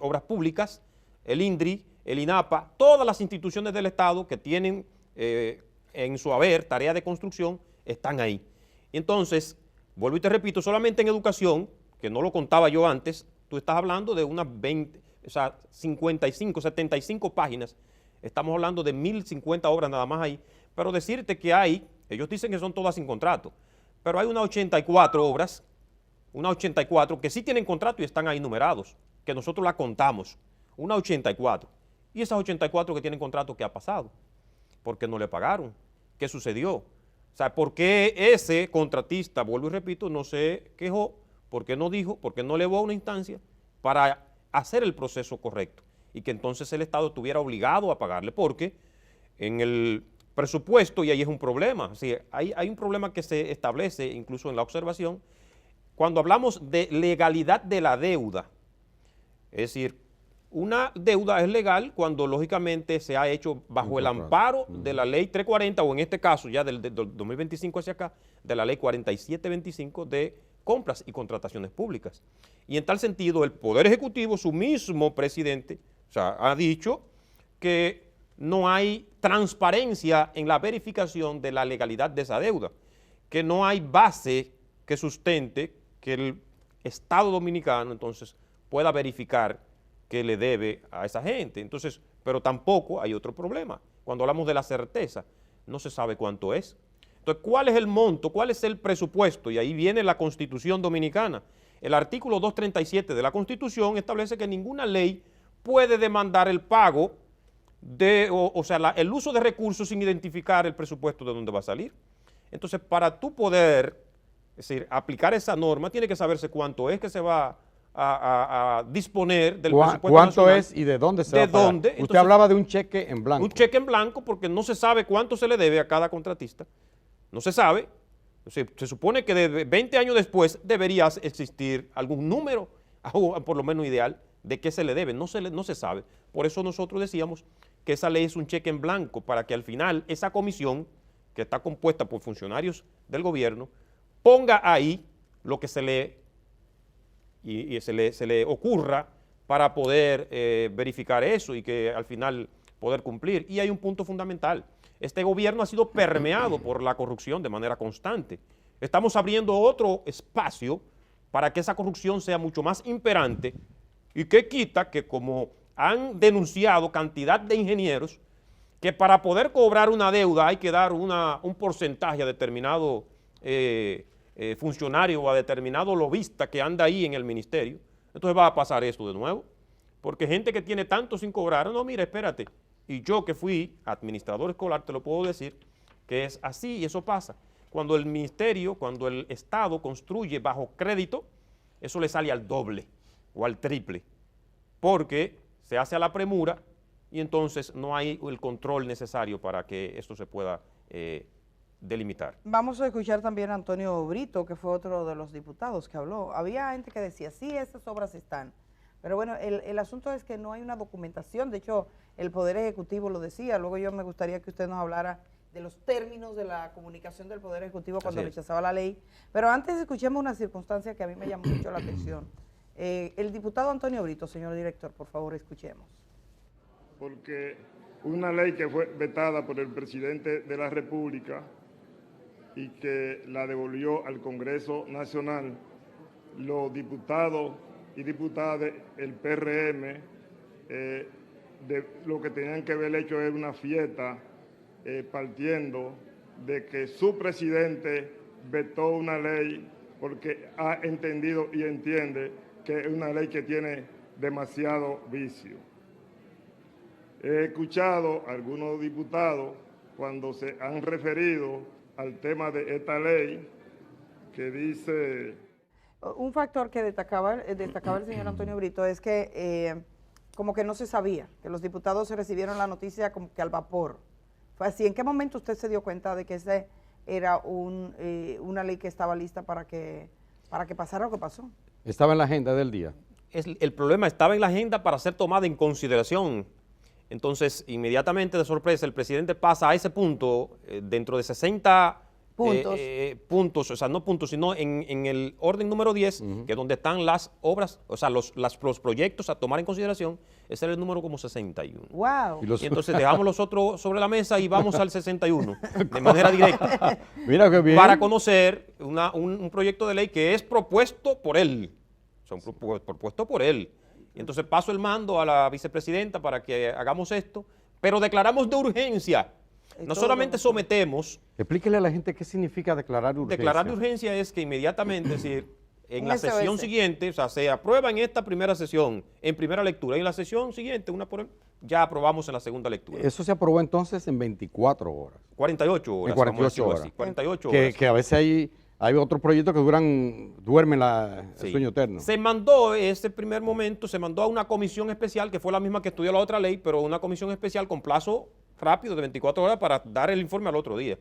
Obras Públicas, el INDRI, el INAPA, todas las instituciones del Estado que tienen en su haber tarea de construcción, están ahí. Y entonces, vuelvo y te repito, solamente en educación, que no lo contaba yo antes, tú estás hablando de unas 55, 75 páginas, estamos hablando de 1050 obras nada más ahí, pero decirte que hay, ellos dicen que son todas sin contrato, pero hay unas 84 obras, unas 84 que sí tienen contrato y están ahí numerados, que nosotros las contamos, unas 84, y esas 84 que tienen contrato, ¿qué ha pasado? ¿Por qué no le pagaron? ¿Qué sucedió? O sea, ¿por qué ese contratista, vuelvo y repito, no se quejó? ¿Por qué no dijo? ¿Por qué no elevó a una instancia para hacer el proceso correcto y que entonces el Estado estuviera obligado a pagarle? Porque en el presupuesto, y ahí es un problema, ¿sí? hay un problema que se establece incluso en la observación, cuando hablamos de legalidad de la deuda, es decir, una deuda es legal cuando lógicamente se ha hecho bajo el amparo de la ley 340 o en este caso ya del 2025 hacia acá, de la ley 4725 de compras y contrataciones públicas. Y en tal sentido, el Poder Ejecutivo, su mismo presidente, o sea, ha dicho que no hay transparencia en la verificación de la legalidad de esa deuda, que no hay base que sustente que el Estado dominicano entonces pueda verificar que le debe a esa gente. Entonces, pero tampoco hay otro problema. Cuando hablamos de la certeza, no se sabe cuánto es. Entonces, ¿cuál es el monto? ¿Cuál es el presupuesto? Y ahí viene la Constitución Dominicana. El artículo 237 de la Constitución establece que ninguna ley puede demandar el pago el uso de recursos sin identificar el presupuesto de dónde va a salir. Entonces, para tú poder, es decir, aplicar esa norma, tiene que saberse cuánto es que se va a disponer del presupuesto ¿Cuánto nacional. es y de dónde se ¿De va a pagar? dónde? Usted Entonces, hablaba de un cheque en blanco. un cheque en blanco porque no se sabe cuánto se le debe a cada contratista. No se sabe. Se supone que de 20 años después debería existir algún número, por lo menos ideal, de qué se le debe. No se sabe. Por eso nosotros decíamos que esa ley es un cheque en blanco para que al final esa comisión, que está compuesta por funcionarios del gobierno, ponga ahí lo que se le ocurra para poder verificar eso y que al final poder cumplir. Y hay un punto fundamental. Este gobierno ha sido permeado por la corrupción de manera constante. Estamos abriendo otro espacio para que esa corrupción sea mucho más imperante y que quita que, como han denunciado cantidad de ingenieros, que para poder cobrar una deuda hay que dar un porcentaje a determinado funcionario o a determinado lobista que anda ahí en el ministerio. Entonces va a pasar esto de nuevo, porque gente que tiene tanto sin cobrar, no, mira, espérate, y yo que fui administrador escolar te lo puedo decir, que es así y eso pasa. Cuando el ministerio, cuando el Estado construye bajo crédito, eso le sale al doble o al triple, porque se hace a la premura y entonces no hay el control necesario para que esto se pueda delimitar. Vamos a escuchar también a Antonio Brito, que fue otro de los diputados que habló. Había gente que decía, sí, estas obras están, pero bueno, el asunto es que no hay una documentación. De hecho, el Poder Ejecutivo lo decía. Luego yo me gustaría que usted nos hablara de los términos de la comunicación del Poder Ejecutivo cuando rechazaba la ley. Pero antes escuchemos una circunstancia que a mí me llamó mucho la atención. El diputado Antonio Brito, señor director, por favor, escuchemos. Porque una ley que fue vetada por el presidente de la República y que la devolvió al Congreso Nacional, los diputados y diputadas del PRM, lo que tenían que haber hecho es una fiesta partiendo de que su presidente vetó una ley porque ha entendido y entiende que es una ley que tiene demasiado vicio. He escuchado a algunos diputados cuando se han referido al tema de esta ley que dice... Un factor que destacaba el señor Antonio Brito es que como que no se sabía, que los diputados recibieron la noticia como que al vapor. Fue así. ¿En qué momento usted se dio cuenta de que ese era una ley que estaba lista para que pasara lo que pasó? Estaba en la agenda del día. El problema estaba en la agenda para ser tomada en consideración. Entonces, inmediatamente de sorpresa, el presidente pasa a ese punto dentro de 60 puntos, o sea, no puntos, sino en el orden número 10, que es donde están las obras, o sea, los proyectos a tomar en consideración, ese era el número como 61. ¡Wow! Y entonces dejamos los otros sobre la mesa y vamos al 61, de manera directa. Mira qué bien. Para conocer un proyecto de ley que es propuesto por él, propuesto por él. Y entonces paso el mando a la vicepresidenta para que hagamos esto, pero declaramos de urgencia. No solamente sometemos... Explíquele a la gente qué significa declarar de urgencia. Declarar de urgencia es que inmediatamente, es decir, en la sesión siguiente, o sea, se aprueba en esta primera sesión, en primera lectura, y en la sesión siguiente, ya aprobamos en la segunda lectura. Eso se aprobó entonces en 24 horas. 48 horas. En 48 horas. Así, 48 horas. Que a veces hay otros proyectos que duermen el sueño eterno. Se mandó, ese primer momento, se mandó a una comisión especial, que fue la misma que estudió la otra ley, pero una comisión especial con plazo rápido de 24 horas para dar el informe al otro día.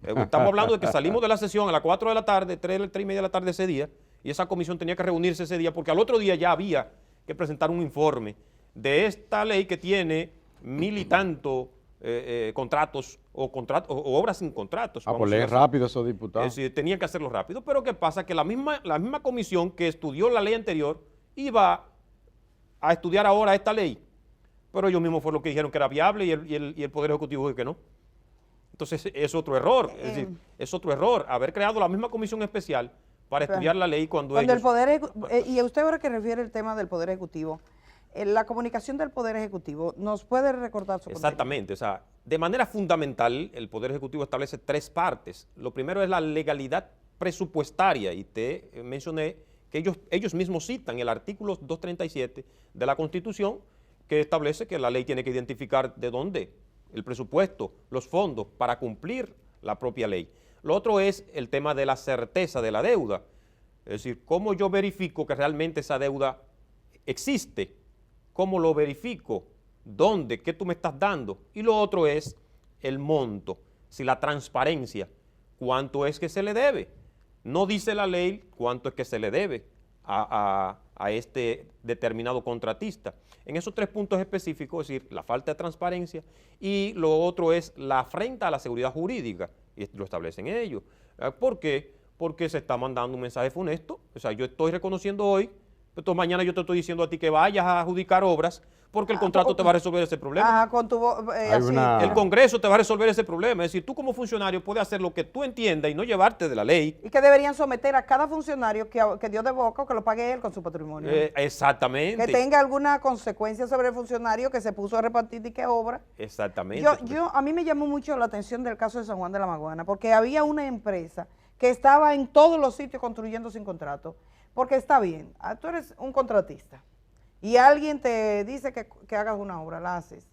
Estamos hablando de que salimos de la sesión a las 4 de la tarde, 3 y media de la tarde ese día, y esa comisión tenía que reunirse ese día porque al otro día ya había que presentar un informe de esta ley que tiene 1000 y tanto contratos o obras sin contratos. Pues leen rápido esos diputados. Es decir, tenían que hacerlo rápido, pero ¿qué pasa? Que la misma comisión que estudió la ley anterior iba a estudiar ahora esta ley, pero ellos mismos fueron los que dijeron que era viable y el Poder Ejecutivo dijo que no. Entonces es otro error, es decir, es otro error haber creado la misma comisión especial para estudiar la ley cuando ellos... Y a usted ahora que refiere el tema del Poder Ejecutivo, la comunicación del Poder Ejecutivo, ¿nos puede recordar su contenido? Exactamente, o sea, de manera fundamental el Poder Ejecutivo establece 3 partes. Lo primero es la legalidad presupuestaria y te mencioné que ellos mismos citan el artículo 237 de la Constitución que establece que la ley tiene que identificar de dónde el presupuesto, los fondos para cumplir la propia ley. Lo otro es el tema de la certeza de la deuda. Es Es decir, ¿cómo yo verifico que realmente esa deuda existe? ¿Cómo lo verifico? ¿Dónde? ¿Qué tú me estás dando? Y lo otro es el monto, si la transparencia, cuánto es que se le debe. No dice la ley cuánto es que se le debe a este determinado contratista. En esos 3 puntos específicos, es decir, la falta de transparencia, y lo otro es la afrenta a la seguridad jurídica, y lo establecen ellos. ¿Por qué? Porque se está mandando un mensaje funesto. O sea, yo estoy reconociendo hoy, pero mañana yo te estoy diciendo a ti que vayas a adjudicar obras porque el contrato te va a resolver ese problema. Ajá, con tu El Congreso te va a resolver ese problema. Es decir, tú como funcionario puedes hacer lo que tú entiendas y no llevarte de la ley. Y que deberían someter a cada funcionario que dio de boca o que lo pague él con su patrimonio. Exactamente. Que tenga alguna consecuencia sobre el funcionario que se puso a repartir y qué obra. Exactamente. A mí me llamó mucho la atención del caso de San Juan de la Maguana, porque había una empresa que estaba en todos los sitios construyendo sin contrato. Porque está bien, tú eres un contratista y alguien te dice que hagas una obra, la haces.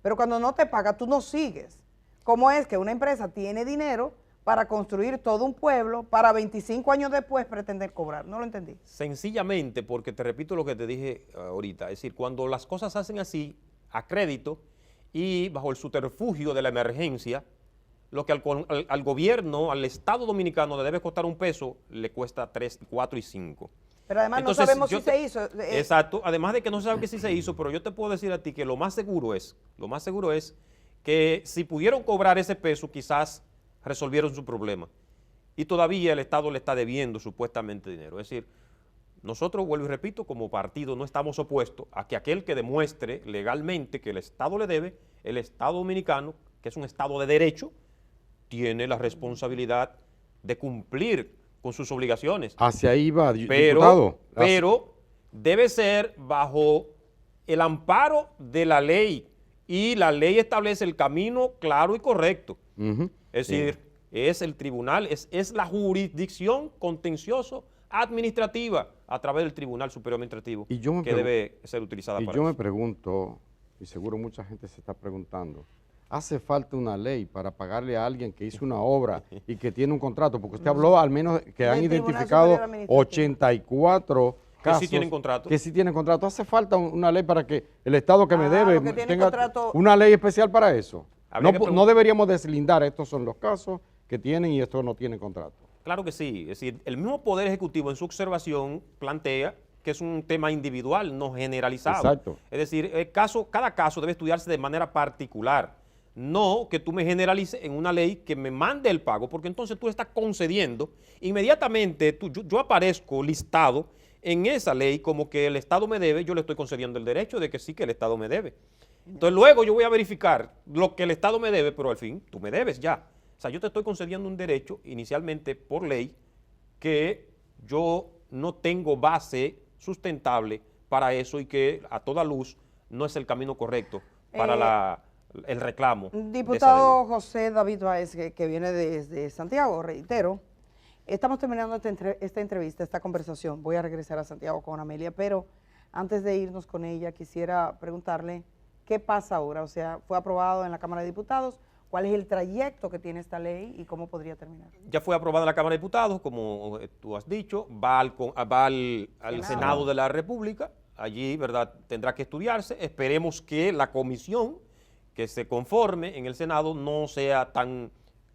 Pero cuando no te paga, tú no sigues. ¿Cómo es que una empresa tiene dinero para construir todo un pueblo para 25 años después pretender cobrar? No lo entendí. Sencillamente porque te repito lo que te dije ahorita. Es decir, cuando las cosas se hacen así, a crédito y bajo el subterfugio de la emergencia, lo que al gobierno, al Estado dominicano le debe costar $1, le cuesta 3, 4 y 5. Pero además entonces, no sabemos si se hizo. Exacto, además de que no se sabe que sí se hizo, pero yo te puedo decir a ti que lo más seguro es que si pudieron cobrar ese peso, quizás resolvieron su problema. Y todavía el Estado le está debiendo supuestamente dinero. Es decir, nosotros, vuelvo y repito, como partido no estamos opuestos a que aquel que demuestre legalmente que el Estado le debe, el Estado dominicano, que es un Estado de derecho, tiene la responsabilidad de cumplir con sus obligaciones. Hacia ahí va, diputado. Pero debe ser bajo el amparo de la ley, y la ley establece el camino claro y correcto. Es decir, es el tribunal, es la jurisdicción contencioso administrativa a través del Tribunal Superior Administrativo que debe ser utilizada para eso. Y yo me pregunto, y seguro mucha gente se está preguntando, ¿hace falta una ley para pagarle a alguien que hizo una obra y que tiene un contrato? Porque usted habló al menos que han identificado 84 casos que sí tienen contrato. Que sí tienen contrato. ¿Hace falta una ley para que el Estado que me debe tenga contrato, una ley especial para eso? No deberíamos deslindar, estos son los casos que tienen y estos no tienen contrato. Claro que sí. Es decir, el mismo Poder Ejecutivo en su observación plantea que es un tema individual, no generalizado. Exacto. Es decir, cada caso debe estudiarse de manera particular. No que tú me generalices en una ley que me mande el pago, porque entonces tú estás concediendo, inmediatamente yo aparezco listado en esa ley como que el Estado me debe, yo le estoy concediendo el derecho de que sí que el Estado me debe. Entonces luego yo voy a verificar lo que el Estado me debe, pero al fin tú me debes ya. O sea, yo te estoy concediendo un derecho inicialmente por ley que yo no tengo base sustentable para eso y que a toda luz no es el camino correcto para el reclamo. Diputado José David Báez, que viene desde Santiago, reitero, estamos terminando esta entrevista, esta conversación. Voy a regresar a Santiago con Amelia, pero antes de irnos con ella quisiera preguntarle qué pasa ahora. O sea, fue aprobado en la Cámara de Diputados, ¿cuál es el trayecto que tiene esta ley y cómo podría terminar? Ya fue aprobada en la Cámara de Diputados, como tú has dicho, va al Senado de la República, allí, ¿verdad?, tendrá que estudiarse. Esperemos que la comisión que se conforme en el Senado no sea tan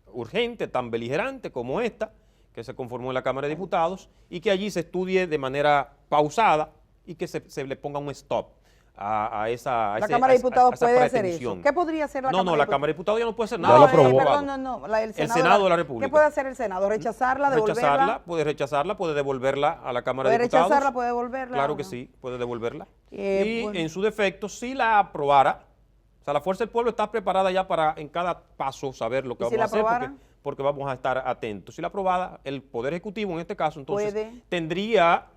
urgente, tan beligerante como esta, que se conformó en la Cámara de Diputados, y que allí se estudie de manera pausada y que se le ponga un stop a esa La Cámara de Diputados puede hacer eso. ¿Qué podría hacer la Cámara de Diputados? No, la Cámara de Diputados ya no puede hacer nada. El Senado de la República. ¿Qué puede hacer el Senado? ¿Rechazarla, devolverla? Puede rechazarla, puede devolverla a la Cámara de Diputados. ¿Puede rechazarla, puede devolverla? Claro que sí, puede devolverla. Y en su defecto, si la aprobara, o sea, la Fuerza del Pueblo está preparada ya para en cada paso saber lo que vamos a hacer, porque vamos a estar atentos. Si la aprobada, el Poder Ejecutivo en este caso, entonces tendría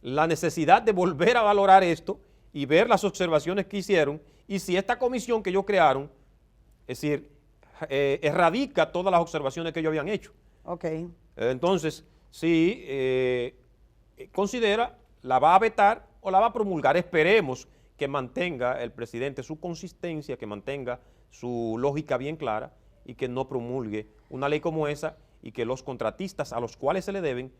la necesidad de volver a valorar esto y ver las observaciones que hicieron, y si esta comisión que ellos crearon, es decir, erradica todas las observaciones que ellos habían hecho. Entonces, si considera, la va a vetar o la va a promulgar. Esperemos que mantenga el presidente su consistencia, que mantenga su lógica bien clara y que no promulgue una ley como esa y que los contratistas a los cuales se le deben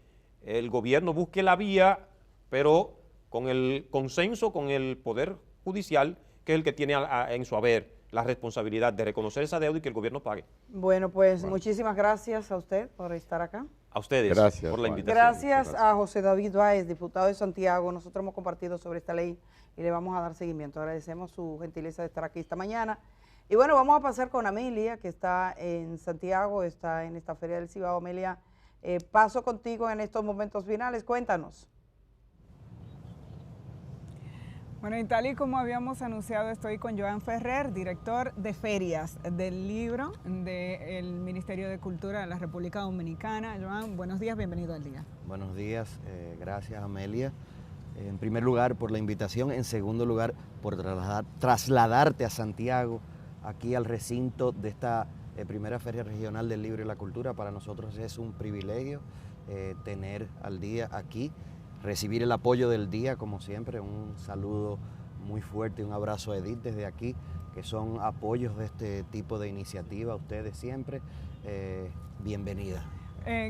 el gobierno busque la vía, pero con el consenso con el Poder Judicial, que es el que tiene en su haber la responsabilidad de reconocer esa deuda y que el gobierno pague. Bueno, pues muchísimas gracias a usted por estar acá. A ustedes por la invitación. Gracias a José David Báez, diputado de Santiago. Nosotros hemos compartido sobre esta ley y le vamos a dar seguimiento. Agradecemos su gentileza de estar aquí esta mañana. Y bueno, vamos a pasar con Amelia, que está en Santiago, está en esta Feria del Cibao. Amelia, paso contigo en estos momentos finales. Cuéntanos. Bueno, y tal y como habíamos anunciado, estoy con Joan Ferrer, director de ferias del libro del Ministerio de Cultura de la República Dominicana. Joan, buenos días, bienvenido al día. Buenos días, gracias Amelia. En primer lugar por la invitación, en segundo lugar por trasladarte a Santiago, aquí al recinto de esta primera Feria Regional del Libro y la Cultura. Para nosotros es un privilegio tener al día aquí, recibir el apoyo del día, como siempre. Un saludo muy fuerte y un abrazo a Edith desde aquí, que son apoyos de este tipo de iniciativa. Ustedes siempre, bienvenida.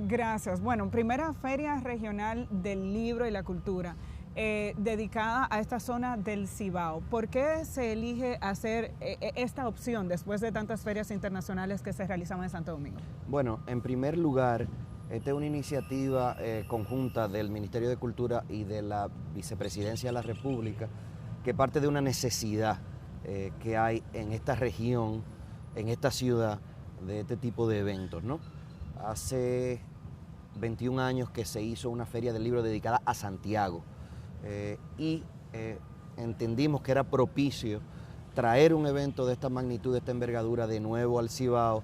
Gracias. Bueno, primera Feria Regional del Libro y la Cultura, dedicada a esta zona del Cibao. ¿Por qué se elige hacer esta opción después de tantas ferias internacionales que se realizaban en Santo Domingo? Bueno, en primer lugar, esta es una iniciativa conjunta del Ministerio de Cultura y de la Vicepresidencia de la República, que parte de una necesidad que hay en esta región, en esta ciudad, de este tipo de eventos, ¿no? Hace 21 años que se hizo una feria del libro dedicada a Santiago y entendimos que era propicio traer un evento de esta magnitud, de esta envergadura de nuevo al Cibao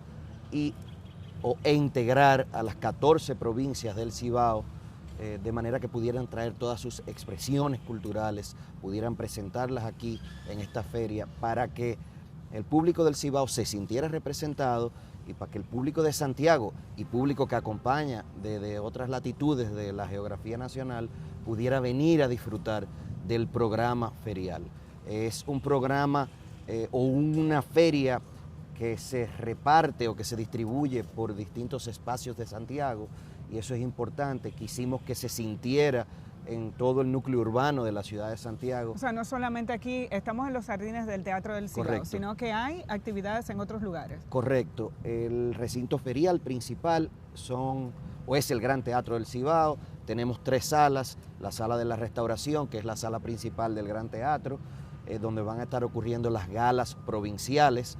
e integrar a las 14 provincias del Cibao de manera que pudieran traer todas sus expresiones culturales, pudieran presentarlas aquí en esta feria para que el público del Cibao se sintiera representado y para que el público de Santiago y público que acompaña de otras latitudes de la geografía nacional pudiera venir a disfrutar del programa ferial. Es un programa o una feria que se reparte o que se distribuye por distintos espacios de Santiago, y eso es importante. Quisimos que se sintiera en todo el núcleo urbano de la ciudad de Santiago. O sea, no solamente aquí, estamos en los jardines del Teatro del Cibao, correcto, sino que hay actividades en otros lugares. Correcto. El recinto ferial principal es el Gran Teatro del Cibao. Tenemos 3 salas: la sala de la restauración, que es la sala principal del Gran Teatro, donde van a estar ocurriendo las galas provinciales.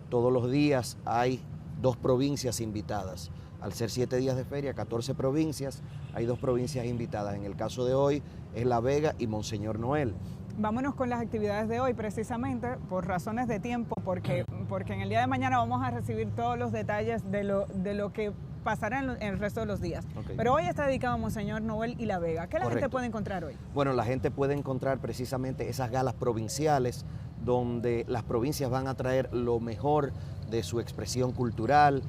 Todos los días hay 2 provincias invitadas. Al ser 7 días de feria, 14 provincias, hay 2 provincias invitadas. En el caso de hoy es La Vega y Monseñor Noel. Vámonos con las actividades de hoy, precisamente por razones de tiempo, porque en el día de mañana vamos a recibir todos los detalles de lo que pasará en el resto de los días. Okay. Pero hoy está dedicado a Monseñor Noel y La Vega. ¿Qué la gente puede encontrar hoy? Bueno, la gente puede encontrar precisamente esas galas provinciales, donde las provincias van a traer lo mejor de su expresión cultural.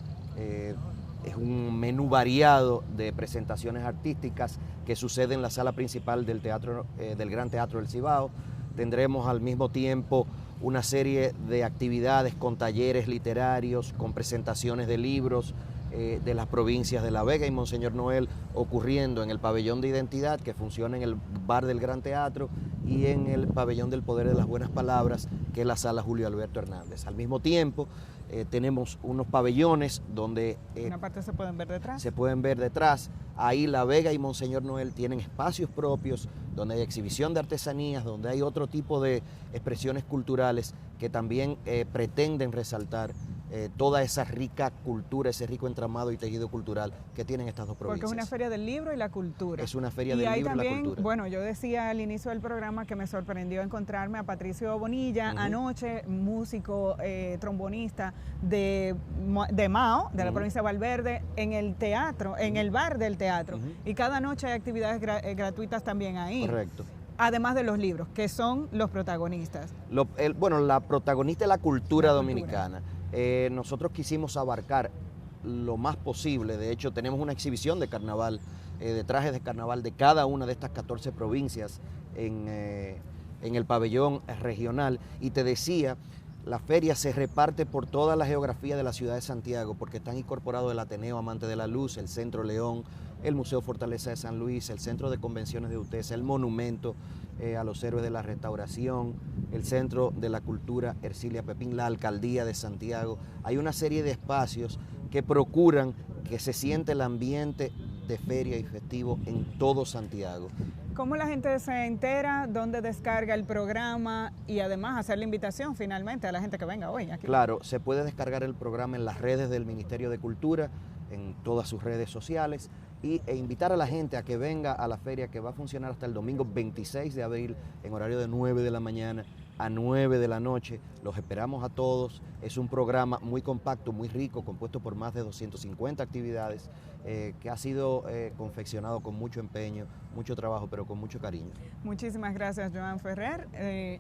Es un menú variado de presentaciones artísticas que sucede en la sala principal del Gran Teatro del Cibao. Tendremos al mismo tiempo una serie de actividades con talleres literarios, con presentaciones de libros de las provincias de La Vega y Monseñor Noel, ocurriendo en el pabellón de identidad, que funciona en el bar del Gran Teatro, y en el pabellón del Poder de las Buenas Palabras, que es la sala Julio Alberto Hernández. Al mismo tiempo, tenemos unos pabellones donde... ¿Una parte se pueden ver detrás? Se pueden ver detrás. Ahí La Vega y Monseñor Noel tienen espacios propios donde hay exhibición de artesanías, donde hay otro tipo de expresiones culturales que también pretenden resaltar toda esa rica cultura, ese rico entramado y tejido cultural que tienen estas 2 provincias. Porque es una feria del libro y la cultura. Es una feria del libro también, y la cultura. Bueno, yo decía al inicio del programa que me sorprendió encontrarme a Patricio Bonilla anoche, músico, trombonista de Mao, de la provincia de Valverde, en el teatro, en el bar del teatro. Y cada noche hay actividades gratuitas también ahí. Correcto. Además de los libros, que son los protagonistas. Bueno, la protagonista es la cultura dominicana. Nosotros quisimos abarcar lo más posible. De hecho, tenemos una exhibición de carnaval, de trajes de carnaval de cada una de estas 14 provincias en el pabellón regional. Y te decía, la feria se reparte por toda la geografía de la ciudad de Santiago, porque están incorporados el Ateneo Amante de la Luz, el Centro León, el Museo Fortaleza de San Luis, el Centro de Convenciones de UTESA, el Monumento a los Héroes de la Restauración, el Centro de la Cultura Ercilia Pepín, la Alcaldía de Santiago. Hay una serie de espacios que procuran que se siente el ambiente de feria y festivo en todo Santiago. ¿Cómo la gente se entera? ¿Dónde descarga el programa? Y además hacer la invitación finalmente a la gente que venga hoy aquí. Claro, se puede descargar el programa en las redes del Ministerio de Cultura, en todas sus redes sociales, e invitar a la gente a que venga a la feria, que va a funcionar hasta el domingo 26 de abril en horario de 9 de la mañana a 9 de la noche. Los esperamos a todos. Es un programa muy compacto, muy rico, compuesto por más de 250 actividades, que ha sido confeccionado con mucho empeño, mucho trabajo, pero con mucho cariño. Muchísimas gracias, Joan Ferrer.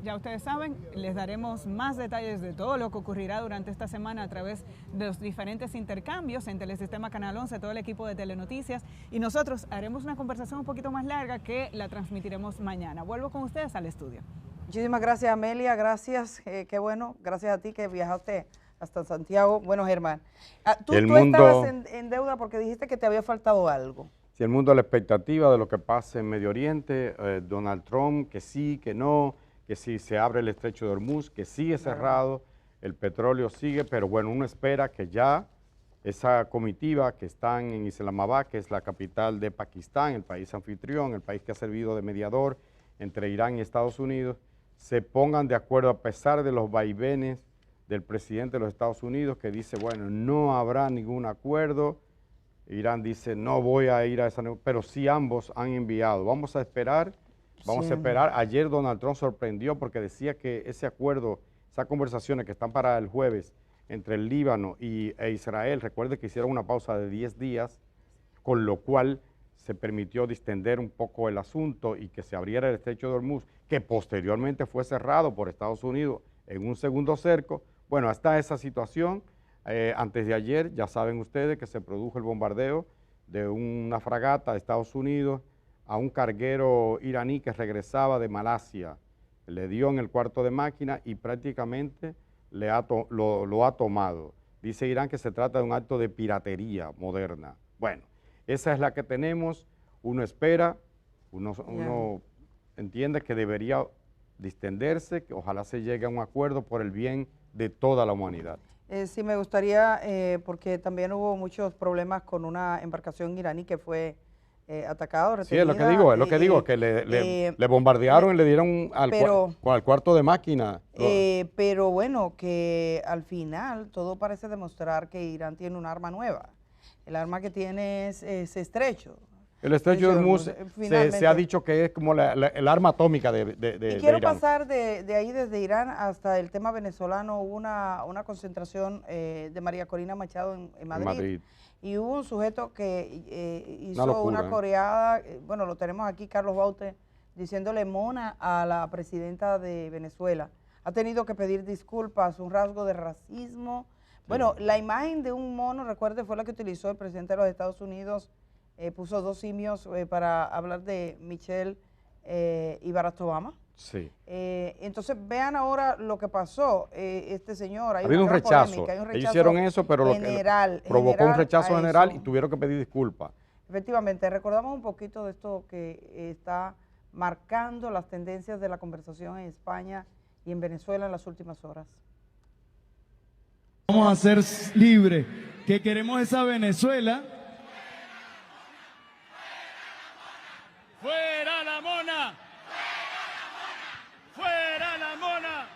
Ya ustedes saben, les daremos más detalles de todo lo que ocurrirá durante esta semana a través de los diferentes intercambios en Telesistema Canal 11, todo el equipo de Telenoticias, y nosotros haremos una conversación un poquito más larga que la transmitiremos mañana. Vuelvo con ustedes al estudio. Muchísimas gracias, Amelia, gracias, qué bueno, gracias a ti que viajaste hasta Santiago. Bueno, Germán, tú estabas en deuda porque dijiste que te había faltado algo. Si el mundo a la expectativa de lo que pase en Medio Oriente, Donald Trump, que sí, que no, que si se abre el estrecho de Hormuz, que sigue cerrado, el petróleo sigue, pero bueno, uno espera que ya esa comitiva que están en Islamabad, que es la capital de Pakistán, el país anfitrión, el país que ha servido de mediador entre Irán y Estados Unidos, se pongan de acuerdo a pesar de los vaivenes del presidente de los Estados Unidos, que dice, bueno, no habrá ningún acuerdo. Irán dice, no voy a ir a esa negociación, pero sí ambos han enviado. Vamos a esperar, vamos a esperar. Ayer Donald Trump sorprendió porque decía que ese acuerdo, esas conversaciones que están para el jueves entre el Líbano e Israel, recuerde que hicieron una pausa de 10 días, con lo cual se permitió distender un poco el asunto y que se abriera el estrecho de Hormuz, que posteriormente fue cerrado por Estados Unidos en un segundo cerco. Bueno, hasta esa situación, antes de ayer, ya saben ustedes que se produjo el bombardeo de una fragata de Estados Unidos a un carguero iraní que regresaba de Malasia. Le dio en el cuarto de máquina y prácticamente lo ha tomado. Dice Irán que se trata de un acto de piratería moderna. Bueno, esa es la que tenemos. Uno espera, uno entiende que debería distenderse, que ojalá se llegue a un acuerdo por el bien de toda la humanidad. Sí, me gustaría, porque también hubo muchos problemas con una embarcación iraní que fue atacado, retenida. Sí, es lo que digo, que le bombardearon y le dieron al cuarto de máquina. Pero bueno, que al final todo parece demostrar que Irán tiene un arma nueva. El arma que tiene es estrecho. El estrecho de Hormuz se ha dicho que es como el arma atómica de y quiero Irán. pasar de ahí, desde Irán hasta el tema venezolano. Hubo una concentración de María Corina Machado en Madrid. Y hubo un sujeto que hizo una coreada, bueno, lo tenemos aquí, Carlos Baute, diciéndole mona a la presidenta de Venezuela. Ha tenido que pedir disculpas, un rasgo de racismo. Bueno, la imagen de un mono, recuerde, fue la que utilizó el presidente de los Estados Unidos. Puso dos simios para hablar de Michelle y Barack Obama. Sí. Entonces vean ahora lo que pasó. Este señor, hay un rechazo. Ellos hicieron eso, pero general, lo que provocó un rechazo general y tuvieron que pedir disculpas. Efectivamente, recordamos un poquito de esto que está marcando las tendencias de la conversación en España y en Venezuela en las últimas horas. Vamos a ser libres, que queremos esa Venezuela. ¡Fuera la mona! ¡Fuera la mona!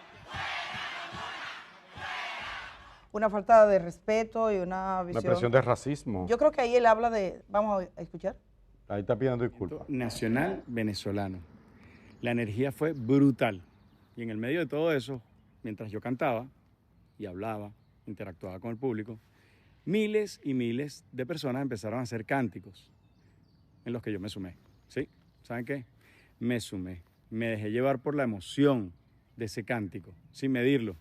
Una falta de respeto y una visión. Una expresión de racismo. Yo creo que ahí él habla de, vamos a escuchar. Ahí está pidiendo disculpas. Nacional venezolano. La energía fue brutal. Y en el medio de todo eso, mientras yo cantaba y hablaba, interactuaba con el público, miles y miles de personas empezaron a hacer cánticos en los que yo me sumé. ¿Sí? ¿Saben qué? Me sumé. Me dejé llevar por la emoción de ese cántico, sin medirlo.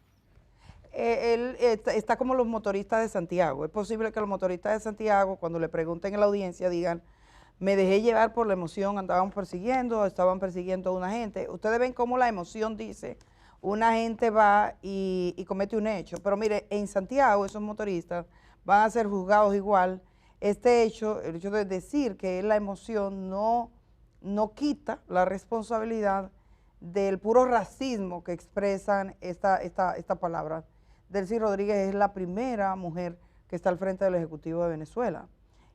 Él está como los motoristas de Santiago. Es posible que los motoristas de Santiago, cuando le pregunten en la audiencia, digan, me dejé llevar por la emoción, estaban persiguiendo a una gente. Ustedes ven cómo la emoción dice, una gente va y comete un hecho. Pero mire, en Santiago esos motoristas van a ser juzgados igual este hecho, el hecho de decir que la emoción no quita la responsabilidad del puro racismo que expresan esta palabra. Delcy Rodríguez es la primera mujer que está al frente del Ejecutivo de Venezuela.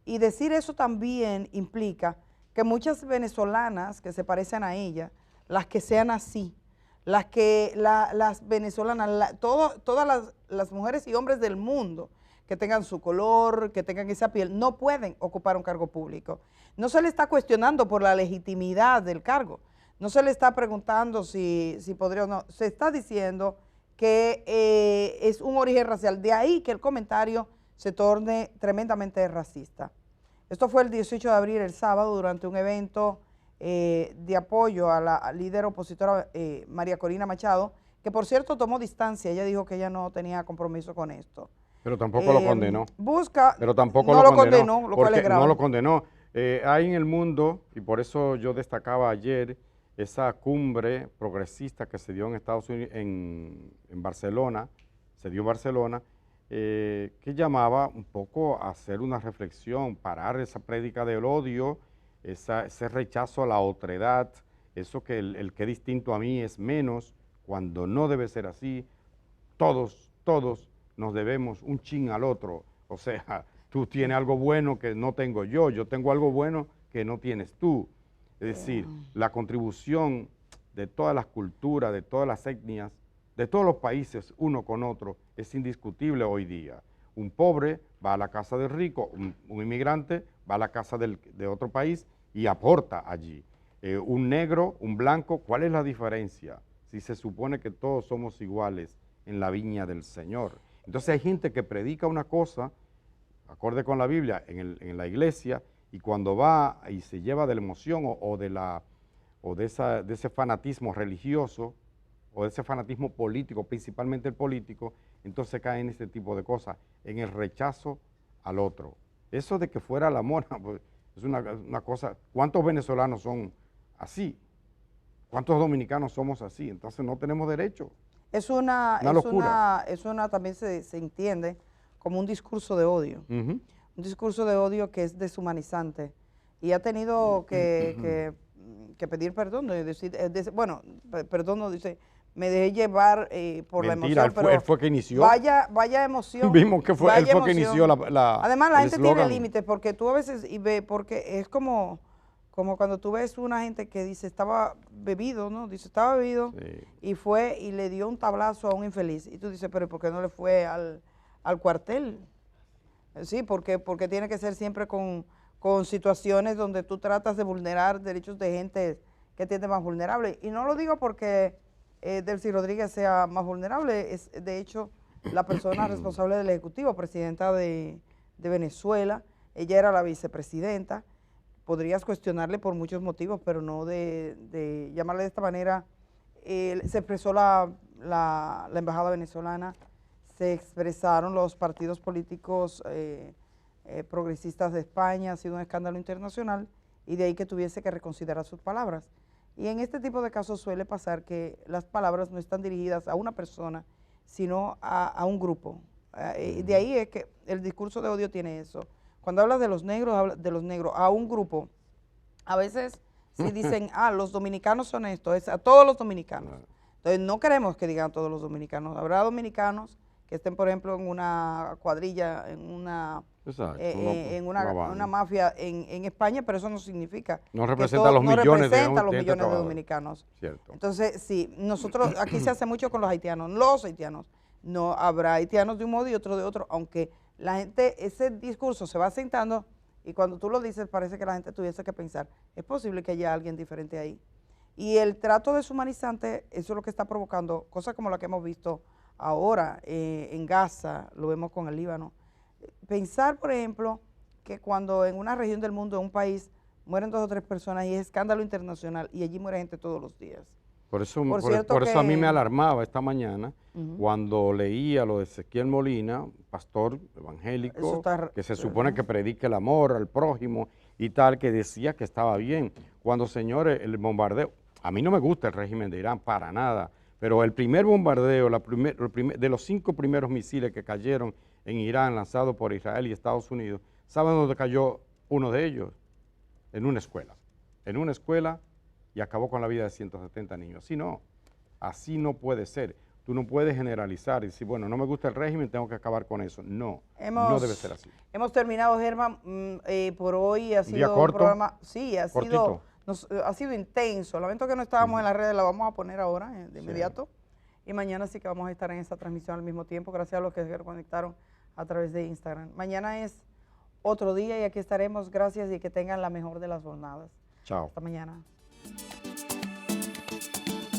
Y decir eso también implica que muchas venezolanas que se parecen a ella, las que sean así, las venezolanas, todas las mujeres y hombres del mundo que tengan su color, que tengan esa piel, no pueden ocupar un cargo público. No se le está cuestionando por la legitimidad del cargo, no se le está preguntando si podría o no, se está diciendo que es un origen racial, de ahí que el comentario se torne tremendamente racista. Esto fue el 18 de abril, el sábado, durante un evento de apoyo a la líder opositora María Corina Machado, que por cierto tomó distancia, ella dijo que ella no tenía compromiso con esto. Pero tampoco lo condenó. Pero tampoco no lo condenó, lo cual es grave. No lo condenó. Hay en el mundo, y por eso yo destacaba ayer, esa cumbre progresista que se dio en Estados Unidos, en Barcelona, se dio en Barcelona, que llamaba un poco a hacer una reflexión, parar esa prédica del odio, ese rechazo a la otredad, eso que el que es distinto a mí es menos, cuando no debe ser así. Todos nos debemos un chin al otro, o sea, tú tienes algo bueno que no tengo yo tengo algo bueno que no tienes tú. Es decir, la contribución de todas las culturas, de todas las etnias, de todos los países, uno con otro, es indiscutible hoy día. Un pobre va a la casa del rico, un inmigrante va a la casa de otro país y aporta allí. Un negro, un blanco, ¿cuál es la diferencia? Si se supone que todos somos iguales en la viña del Señor. Entonces hay gente que predica una cosa, acorde con la Biblia, en la iglesia, y cuando va y se lleva de la emoción o de ese fanatismo religioso, o de ese fanatismo político, principalmente el político, entonces cae en este tipo de cosas, en el rechazo al otro. Eso de que fuera la mona, pues, es una cosa. ¿Cuántos venezolanos son así? ¿Cuántos dominicanos somos así? Entonces no tenemos derecho. También se entiende como un discurso de odio. Un discurso de odio que es deshumanizante. Y ha tenido que pedir perdón. Me dejé llevar por la emoción. Pero él fue que inició. Vaya emoción. Vimos que él fue que inició Además, la gente tiene límites, porque tú a veces porque es como cuando tú ves una gente que dice estaba bebido, ¿no? Dice estaba bebido, sí, y fue y le dio un tablazo a un infeliz. Y tú dices, pero ¿por qué no le fue al cuartel? Sí, porque tiene que ser siempre con situaciones donde tú tratas de vulnerar derechos de gente que tiene más vulnerable. Y no lo digo porque Delcy Rodríguez sea más vulnerable, es de hecho la persona responsable del Ejecutivo, presidenta de Venezuela. Ella era la vicepresidenta. Podrías cuestionarle por muchos motivos, pero no de llamarle de esta manera. Se expresó la embajada venezolana, se expresaron los partidos políticos progresistas de España, ha sido un escándalo internacional, y de ahí que tuviese que reconsiderar sus palabras. Y en este tipo de casos suele pasar que las palabras no están dirigidas a una persona, sino a un grupo. De ahí es que el discurso de odio tiene eso. Cuando hablas de los negros, hablas de los negros, a un grupo. A veces si dicen, los dominicanos son esto, es a todos los dominicanos. Entonces no queremos que digan a todos los dominicanos. Habrá dominicanos que estén, por ejemplo, en una cuadrilla, en una mafia en España, pero eso no significa no representa los millones de dominicanos. Cierto. Entonces, sí, nosotros, aquí se hace mucho con los haitianos, no habrá haitianos de un modo y otro de otro, aunque la gente, ese discurso se va asentando y cuando tú lo dices parece que la gente tuviese que pensar, es posible que haya alguien diferente ahí. Y el trato deshumanizante, eso es lo que está provocando cosas como la que hemos visto ahora en Gaza, lo vemos con el Líbano. Pensar, por ejemplo, que cuando en una región del mundo, en un país, mueren 2 o 3 personas y es escándalo internacional y allí muere gente todos los días. Por eso a mí me alarmaba esta mañana cuando leía lo de Ezequiel Molina, pastor evangélico, que se supone que predica el amor al prójimo y tal, que decía que estaba bien. Cuando, señores, el bombardeo, a mí no me gusta el régimen de Irán para nada, pero el primer bombardeo, de los 5 primeros misiles que cayeron en Irán lanzados por Israel y Estados Unidos, ¿Saben dónde cayó uno de ellos? En una escuela. En una escuela y acabó con la vida de 170 niños. Así no puede ser. Tú no puedes generalizar y decir, bueno, no me gusta el régimen, tengo que acabar con eso. No, no debe ser así. Hemos terminado, Germán, por hoy. Ha sido ¿Día corto? un programa, sí, ha Cortito. sido intenso. Lamento que no estábamos en las redes, la vamos a poner ahora de inmediato. Y mañana sí que vamos a estar en esta transmisión al mismo tiempo, gracias a los que se conectaron a través de Instagram. Mañana es otro día y aquí estaremos. Gracias y que tengan la mejor de las jornadas. Chao. Hasta mañana.